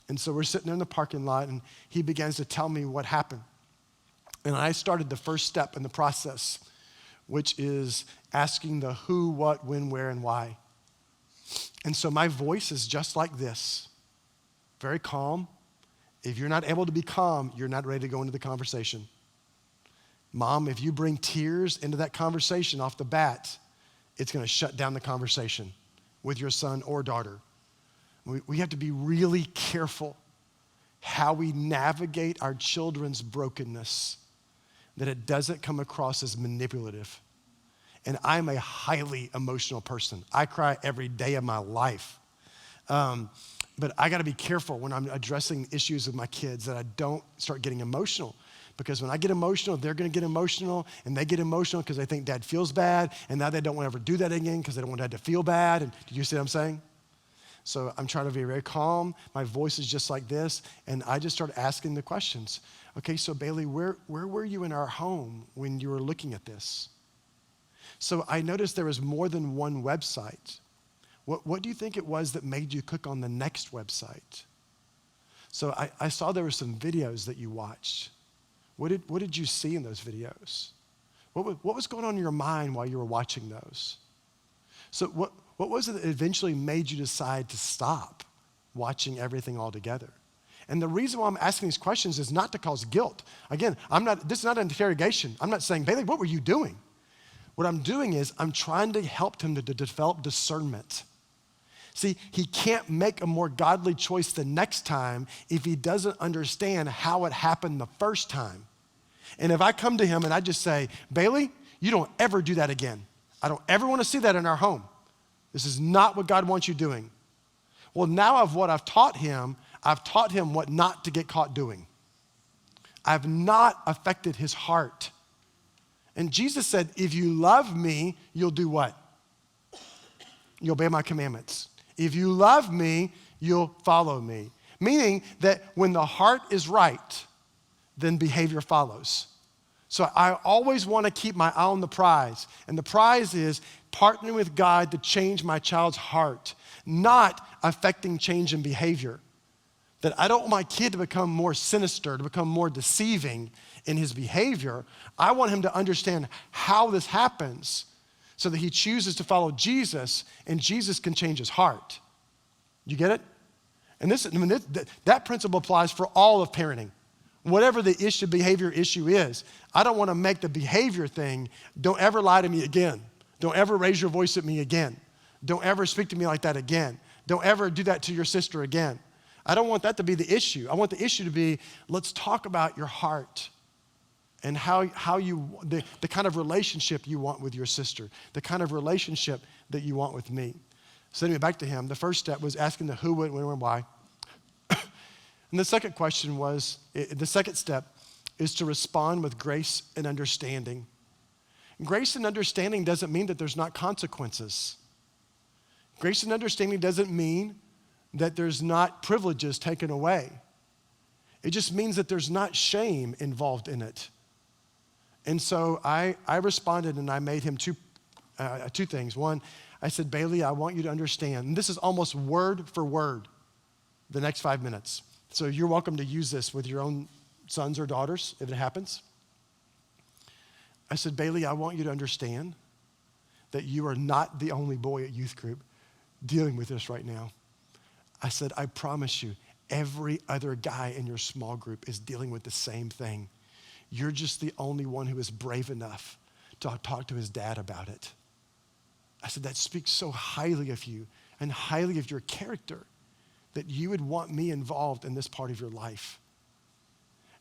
And so we're sitting there in the parking lot, and he begins to tell me what happened. And I started the first step in the process, which is asking the who, what, when, where, and why. And so my voice is just like this, very calm. If you're not able to be calm, you're not ready to go into the conversation. Mom, if you bring tears into that conversation off the bat, it's going to shut down the conversation with your son or daughter. We have to be really careful how we navigate our children's brokenness, that it doesn't come across as manipulative. And I'm a highly emotional person. I cry every day of my life. But I gotta be careful when I'm addressing issues with my kids that I don't start getting emotional. Because when I get emotional, they're gonna get emotional, and they get emotional because they think dad feels bad, and now they don't want to ever do that again because they don't want dad to feel bad. And do you see what I'm saying? So I'm trying to be very calm. My voice is just like this, and I just start asking the questions. Okay, so Bailey, where were you in our home when you were looking at this? So I noticed there was more than one website. What do you think it was that made you click on the next website? So I saw there were some videos that you watched. What did you see in those videos? What was going on in your mind while you were watching those? So What was it that eventually made you decide to stop watching everything altogether? And the reason why I'm asking these questions is not to cause guilt. Again, this is not an interrogation. I'm not saying, Bailey, what were you doing? What I'm doing is I'm trying to help him to develop discernment. See, he can't make a more godly choice the next time if he doesn't understand how it happened the first time. And if I come to him and I just say, Bailey, you don't ever do that again. I don't ever want to see that in our home. This is not what God wants you doing. Well, now I've taught him what not to get caught doing. I've not affected his heart. And Jesus said, if you love me, you'll do what? You'll obey my commandments. If you love me, you'll follow me. Meaning that when the heart is right, then behavior follows. So I always want to keep my eye on the prize. And the prize is partnering with God to change my child's heart, not affecting change in behavior. That I don't want my kid to become more sinister, to become more deceiving in his behavior. I want him to understand how this happens so that he chooses to follow Jesus and Jesus can change his heart. You get it? And that principle applies for all of parenting. Whatever the behavior issue is, I don't want to make the behavior thing, don't ever lie to me again. Don't ever raise your voice at me again. Don't ever speak to me like that again. Don't ever do that to your sister again. I don't want that to be the issue. I want the issue to be, let's talk about your heart and how the kind of relationship you want with your sister, the kind of relationship that you want with me. So anyway, back to him. The first step was asking the who, when, and why. And the second question was, the second step is to respond with grace and understanding. Grace and understanding doesn't mean that there's not consequences. Grace and understanding doesn't mean that there's not privileges taken away. It just means that there's not shame involved in it. And so I responded and I made him two things. One, I said, Bailey, I want you to understand, and this is almost word for word, the next 5 minutes. So you're welcome to use this with your own sons or daughters if it happens. I said, Bailey, I want you to understand that you are not the only boy at youth group dealing with this right now. I said, I promise you, every other guy in your small group is dealing with the same thing. You're just the only one who is brave enough to talk to his dad about it. I said, that speaks so highly of you and highly of your character that you would want me involved in this part of your life.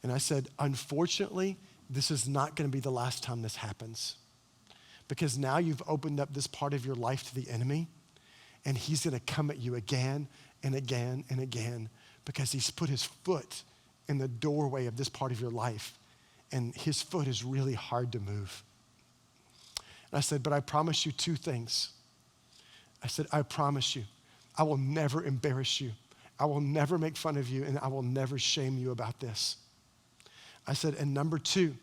And I said, unfortunately, this is not going to be the last time this happens, because now you've opened up this part of your life to the enemy, and he's going to come at you again and again and again because he's put his foot in the doorway of this part of your life, and his foot is really hard to move. And I said, but I promise you two things. I said, I promise you, I will never embarrass you. I will never make fun of you, and I will never shame you about this. I said, and number two,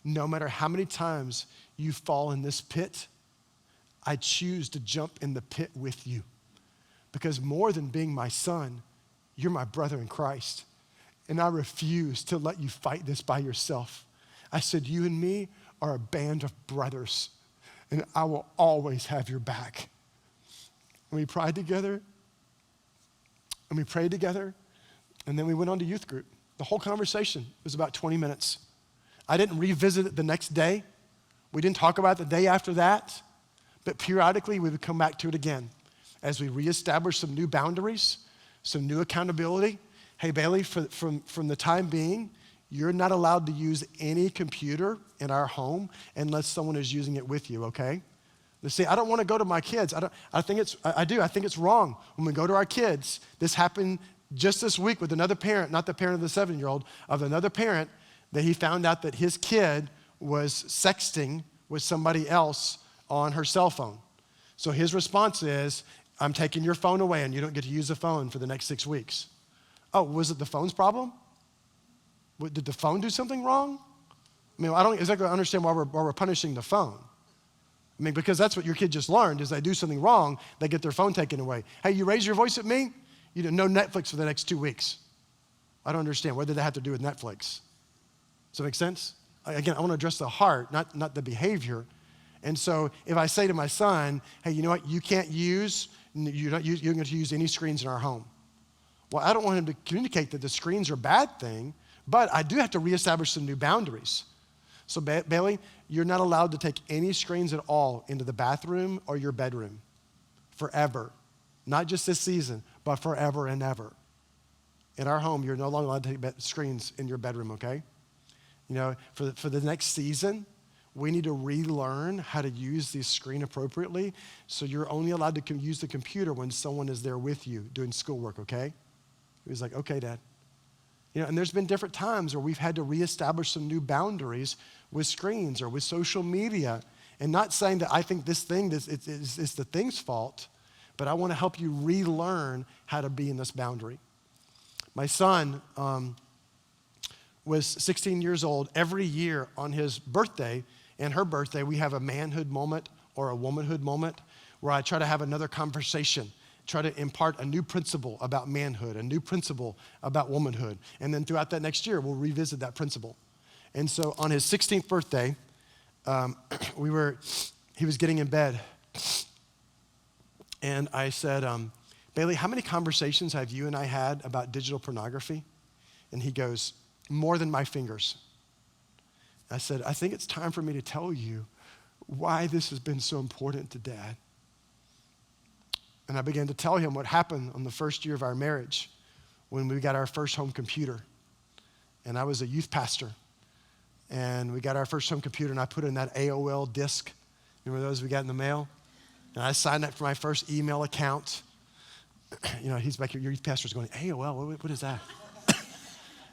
no matter how many times you fall in this pit, I choose to jump in the pit with you. Because more than being my son, you're my brother in Christ. And I refuse to let you fight this by yourself. I said, you and me are a band of brothers, and I will always have your back. And we prayed together, and we prayed together, and then we went on to youth group. The whole conversation was about 20 minutes. I didn't revisit it the next day. We didn't talk about it the day after that, but periodically we would come back to it again as we reestablished some new boundaries, some new accountability. Hey, Bailey, from the time being, you're not allowed to use any computer in our home unless someone is using it with you, okay? See, I don't want to go to my kids. I think it's wrong when we go to our kids. This happened just this week with another parent, not the parent of the 7-year-old, of another parent, that he found out that his kid was sexting with somebody else on her cell phone. So his response is, I'm taking your phone away and you don't get to use the phone for the next 6 weeks. Oh, was it the phone's problem? Did the phone do something wrong? I mean, I don't exactly understand why we're punishing the phone. I mean, because that's what your kid just learned, is they do something wrong, they get their phone taken away. Hey, you raise your voice at me? You know, no Netflix for the next 2 weeks. I don't understand. What did that have to do with Netflix? Does that make sense? Again, I want to address the heart, not the behavior. And so if I say to my son, hey, you know what, you're not going to use any screens in our home. Well, I don't want him to communicate that the screens are a bad thing, but I do have to reestablish some new boundaries. So Bailey, you're not allowed to take any screens at all into the bathroom or your bedroom forever. Not just this season, but forever and ever. In our home, you're no longer allowed to take screens in your bedroom, okay? You know, for the next season, we need to relearn how to use the screen appropriately, so you're only allowed to use the computer when someone is there with you doing schoolwork, okay? He was like, okay, Dad. You know, and there's been different times where we've had to reestablish some new boundaries with screens or with social media, and not saying that I think this thing is the thing's fault, but I want to help you relearn how to be in this boundary. My son was 16 years old. Every year on his birthday and her birthday, we have a manhood moment or a womanhood moment where I try to have another conversation, try to impart a new principle about manhood, a new principle about womanhood. And then throughout that next year, we'll revisit that principle. And so on his 16th birthday, he was getting in bed. And I said, Bailey, how many conversations have you and I had about digital pornography? And he goes, more than my fingers. I said, I think it's time for me to tell you why this has been so important to Dad. And I began to tell him what happened on the first year of our marriage when we got our first home computer. And I was a youth pastor. And we got our first home computer, and I put in that AOL disk. Remember those we got in the mail? And I signed up for my first email account. You know, he's back here, your youth pastor's going, AOL, what is that?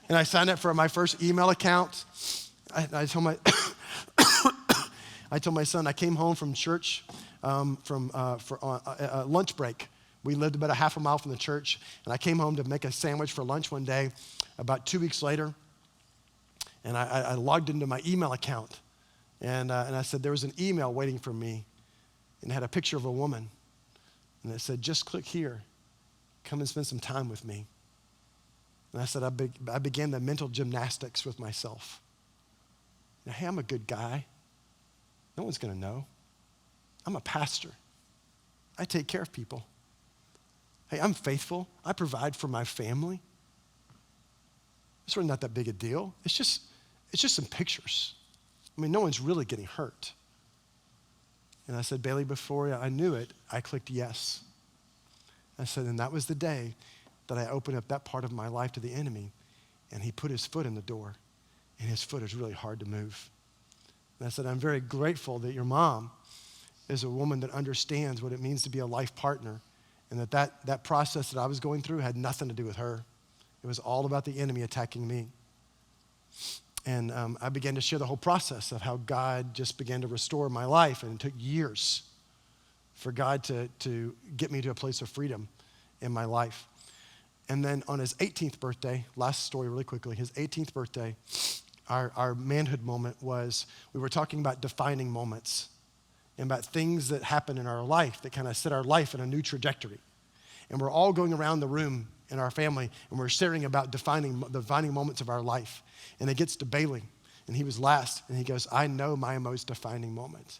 And I signed up for my first email account. I told my son, I came home from church for lunch break. We lived about a half a mile from the church, and I came home to make a sandwich for lunch one day about 2 weeks later, and I logged into my email account, and I said there was an email waiting for me, and it had a picture of a woman, and it said, just click here, come and spend some time with me. And I said, I began the mental gymnastics with myself. Now, hey, I'm a good guy. No one's gonna know. I'm a pastor. I take care of people. Hey, I'm faithful. I provide for my family. It's really not that big a deal. It's just some pictures. I mean, no one's really getting hurt. And I said, Bailey, before I knew it, I clicked yes. I said, and that was the day that I opened up that part of my life to the enemy, and he put his foot in the door, and his foot is really hard to move. And I said, I'm very grateful that your mom is a woman that understands what it means to be a life partner, and that process that I was going through had nothing to do with her. It was all about the enemy attacking me. And I began to share the whole process of how God just began to restore my life, and it took years for God to get me to a place of freedom in my life. And then on his 18th birthday, last story really quickly, his 18th birthday, our manhood moment was, we were talking about defining moments and about things that happen in our life that kind of set our life in a new trajectory. And we're all going around the room in our family, and we're sharing about defining moments of our life. And it gets to Bailey, and he was last, and he goes, I know my most defining moment.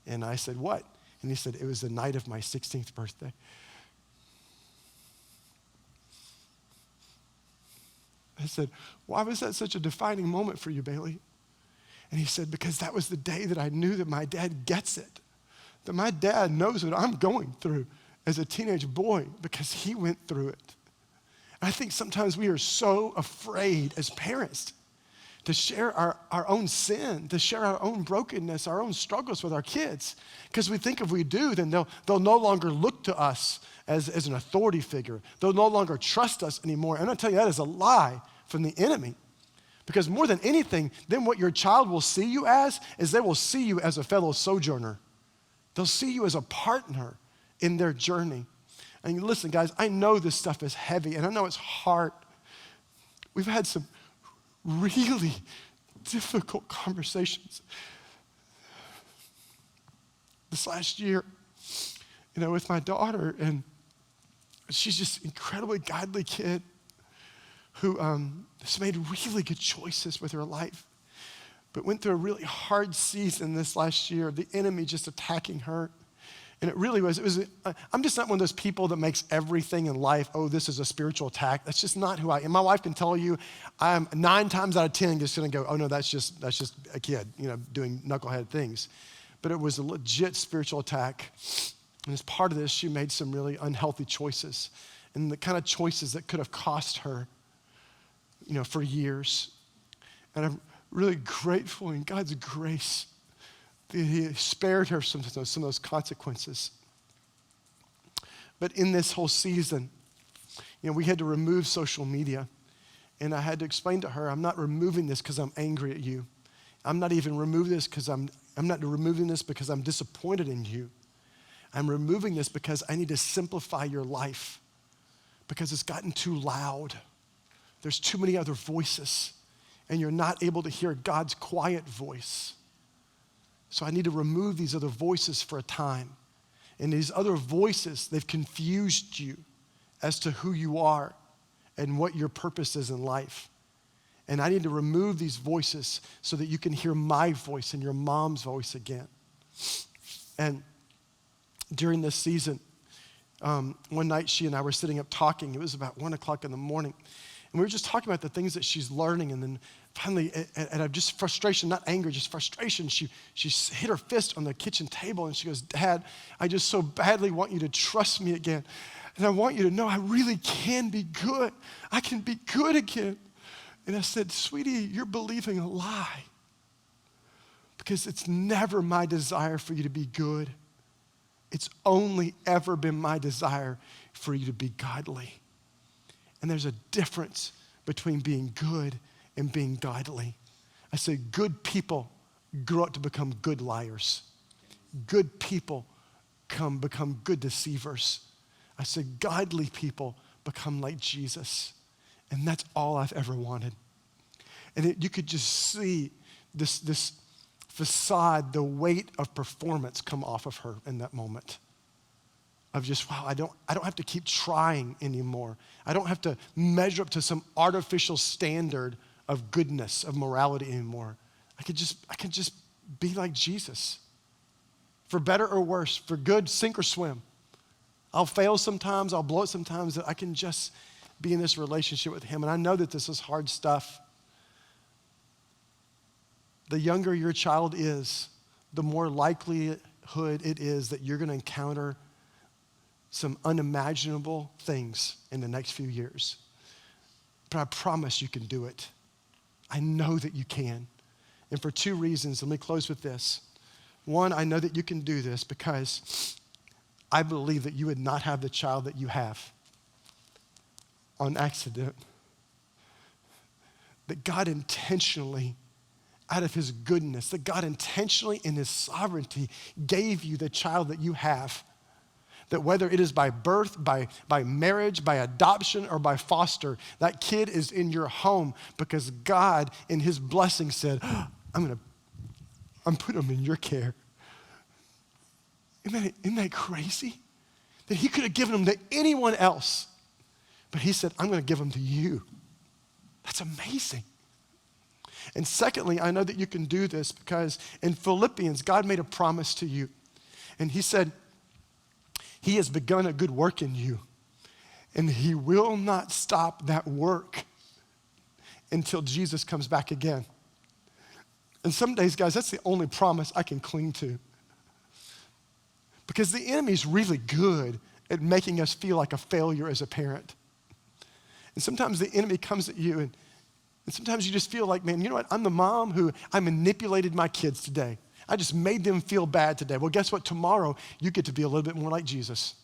And I said, what? And he said, it was the night of my 16th birthday. I said, why was that such a defining moment for you, Bailey? And he said, because that was the day that I knew that my dad gets it, that my dad knows what I'm going through as a teenage boy because he went through it. And I think sometimes we are so afraid as parents to share our own sin, to share our own brokenness, our own struggles with our kids, because we think if we do, then they'll no longer look to us as an authority figure. They'll no longer trust us anymore. And I'll tell you, that is a lie from the enemy. Because more than anything, then what your child will see you as is they will see you as a fellow sojourner. They'll see you as a partner in their journey. And listen, guys, I know this stuff is heavy, and I know it's hard. We've had some really difficult conversations this last year, with my daughter, and she's just an incredibly godly kid who has made really good choices with her life. but went through a really hard season this last year, the enemy just attacking her. And it really was, I'm just not one of those people that makes everything in life, oh, this is a spiritual attack. That's just not who I am. My wife can tell you, I'm 9 times out of 10 just gonna go, oh no, that's just a kid, doing knucklehead things. But it was a legit spiritual attack. And as part of this, she made some really unhealthy choices. And the kind of choices that could have cost her, for years. And I'm really grateful in God's grace that he spared her some of those consequences. But in this whole season, we had to remove social media. And I had to explain to her, I'm not removing this because I'm angry at you. I'm not even removing this because I'm not removing this because I'm disappointed in you. I'm removing this because I need to simplify your life because it's gotten too loud. There's too many other voices, and you're not able to hear God's quiet voice. So I need to remove these other voices for a time. And these other voices, they've confused you as to who you are and what your purpose is in life. And I need to remove these voices so that you can hear my voice and your mom's voice again. And during this season, one night she and I were sitting up talking. It was about 1 o'clock in the morning. And we were just talking about the things that she's learning. And then finally, out of just frustration, not anger, just frustration, she hit her fist on the kitchen table and she goes, Dad, I just so badly want you to trust me again. And I want you to know I really can be good. I can be good again. And I said, sweetie, you're believing a lie. Because it's never my desire for you to be good. It's only ever been my desire for you to be godly. And there's a difference between being good and being godly. I say good people grow up to become good liars. Good people become good deceivers. I say godly people become like Jesus. And that's all I've ever wanted. And you could just see this facade, the weight of performance come off of her in that moment. Of just, wow, I don't have to keep trying anymore. I don't have to measure up to some artificial standard of goodness, of morality anymore. I could just be like Jesus. For better or worse, for good, sink or swim. I'll fail sometimes, I'll blow it sometimes, that I can just be in this relationship with him. And I know that this is hard stuff. The younger your child is, the more likelihood it is that you're going to encounter some unimaginable things in the next few years. But I promise you can do it. I know that you can. And for 2 reasons, let me close with this. One, I know that you can do this because I believe that you would not have the child that you have on accident. That God intentionally, out of his goodness, that God intentionally in his sovereignty gave you the child that you have. That whether it is by birth, by marriage, by adoption, or by foster, that kid is in your home because God in his blessing said, I'm putting him in your care. Isn't that crazy? That he could have given them to anyone else. But he said, I'm going to give them to you. That's amazing. And secondly, I know that you can do this because in Philippians, God made a promise to you. And he said, he has begun a good work in you. And he will not stop that work until Jesus comes back again. And some days, guys, that's the only promise I can cling to. Because the enemy's really good at making us feel like a failure as a parent. And sometimes the enemy comes at you and sometimes you just feel like, man, you know what? I'm the mom who I manipulated my kids today. I just made them feel bad today. Well, guess what? Tomorrow, you get to be a little bit more like Jesus.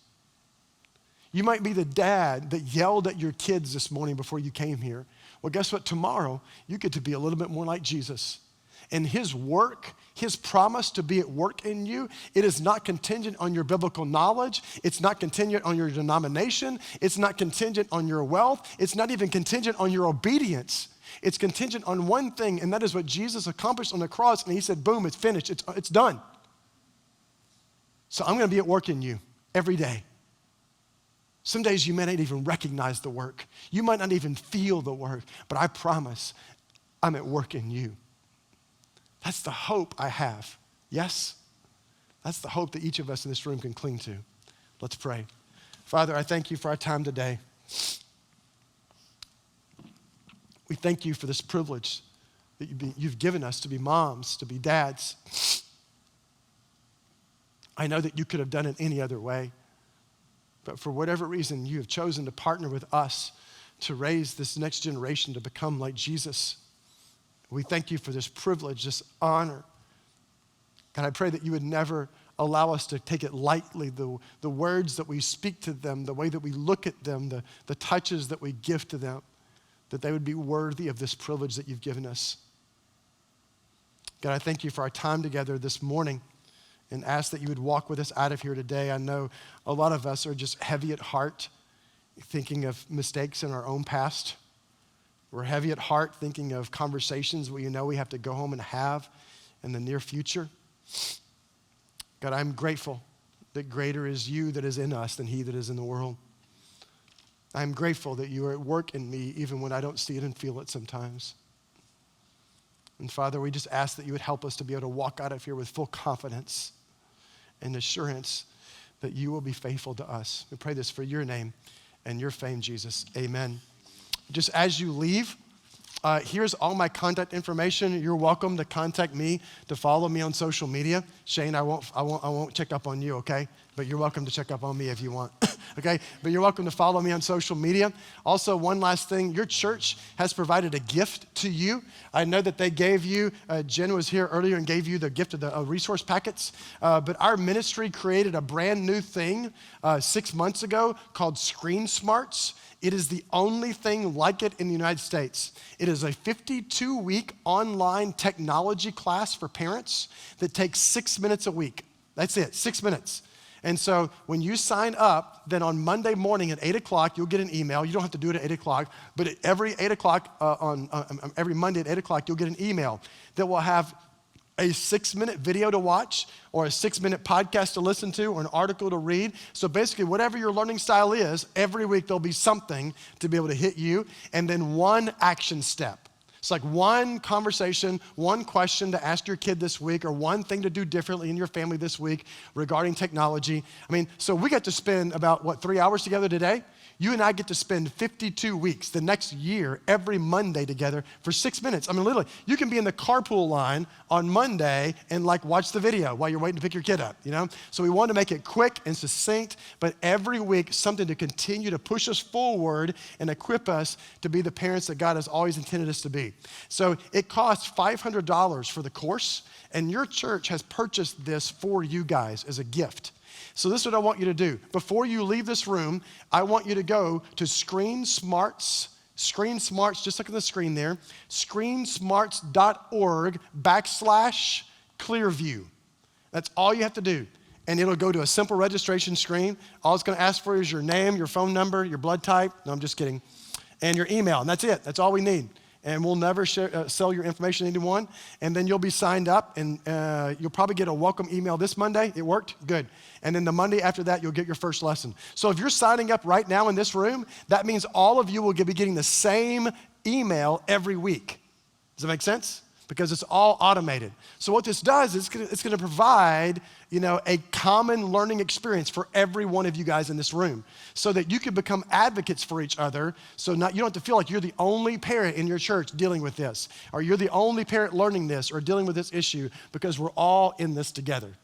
You might be the dad that yelled at your kids this morning before you came here. Well, guess what? Tomorrow, you get to be a little bit more like Jesus. And his work, his promise to be at work in you, it is not contingent on your biblical knowledge. It's not contingent on your denomination. It's not contingent on your wealth. It's not even contingent on your obedience. It's contingent on one thing, and that is what Jesus accomplished on the cross. And he said, boom, it's finished. It's done. So I'm going to be at work in you every day. Some days you may not even recognize the work. You might not even feel the work, but I promise I'm at work in you. That's the hope I have. Yes? That's the hope that each of us in this room can cling to. Let's pray. Father, I thank you for our time today. We thank you for this privilege that you've given us to be moms, to be dads. I know that you could have done it any other way, but for whatever reason, you have chosen to partner with us to raise this next generation to become like Jesus. We thank you for this privilege, this honor. God, I pray that you would never allow us to take it lightly, the words that we speak to them, the way that we look at them, the touches that we give to them, that they would be worthy of this privilege that you've given us. God, I thank you for our time together this morning and ask that you would walk with us out of here today. I know a lot of us are just heavy at heart, thinking of mistakes in our own past. We're heavy at heart thinking of conversations we have to go home and have in the near future. God, I'm grateful that greater is you that is in us than he that is in the world. I'm grateful that you are at work in me even when I don't see it and feel it sometimes. And Father, we just ask that you would help us to be able to walk out of here with full confidence and assurance that you will be faithful to us. We pray this for your name and your fame, Jesus. Amen. Just as you leave, here's all my contact information. You're welcome to contact me, to follow me on social media. Shane, I won't check up on you, okay? But you're welcome to check up on me if you want, okay? But you're welcome to follow me on social media. Also, one last thing, your church has provided a gift to you. I know that they gave you, Jen was here earlier and gave you the gift of the resource packets, but our ministry created a brand new thing 6 months ago called Screen Smarts. It is the only thing like it in the United States. It is a 52-week online technology class for parents that takes 6 minutes a week. That's it, 6 minutes. And so when you sign up, then on Monday morning at 8 o'clock, you'll get an email. You don't have to do it at 8 o'clock, but at every 8 o'clock, every Monday at 8 o'clock, you'll get an email that will have a 6-minute video to watch or a 6-minute podcast to listen to or an article to read. So basically, whatever your learning style is, every week there'll be something to be able to hit you, and then one action step. It's like one conversation, one question to ask your kid this week, or one thing to do differently in your family this week regarding technology. I mean, so we got to spend about, 3 hours together today? You and I get to spend 52 weeks, the next year, every Monday together for 6 minutes. I mean, literally, you can be in the carpool line on Monday and watch the video while you're waiting to pick your kid up, So we want to make it quick and succinct, but every week, something to continue to push us forward and equip us to be the parents that God has always intended us to be. So it costs $500 for the course, and your church has purchased this for you guys as a gift. So this is what I want you to do. Before you leave this room, I want you to go to Screen Smarts, just look at the screen there, screensmarts.org/ClearView. That's all you have to do. And it'll go to a simple registration screen. All it's gonna ask for is your name, your phone number, your blood type, no, I'm just kidding, and your email, and that's it. That's all we need. And we'll never sell your information to anyone. And then you'll be signed up, and you'll probably get a welcome email this Monday. It worked? Good. And then the Monday after that, you'll get your first lesson. So if you're signing up right now in this room, that means all of you will be getting the same email every week. Does that make sense? Because it's all automated. So what this does is it's gonna provide, a common learning experience for every one of you guys in this room so that you can become advocates for each other. So you don't have to feel like you're the only parent in your church dealing with this, or you're the only parent learning this or dealing with this issue, because we're all in this together.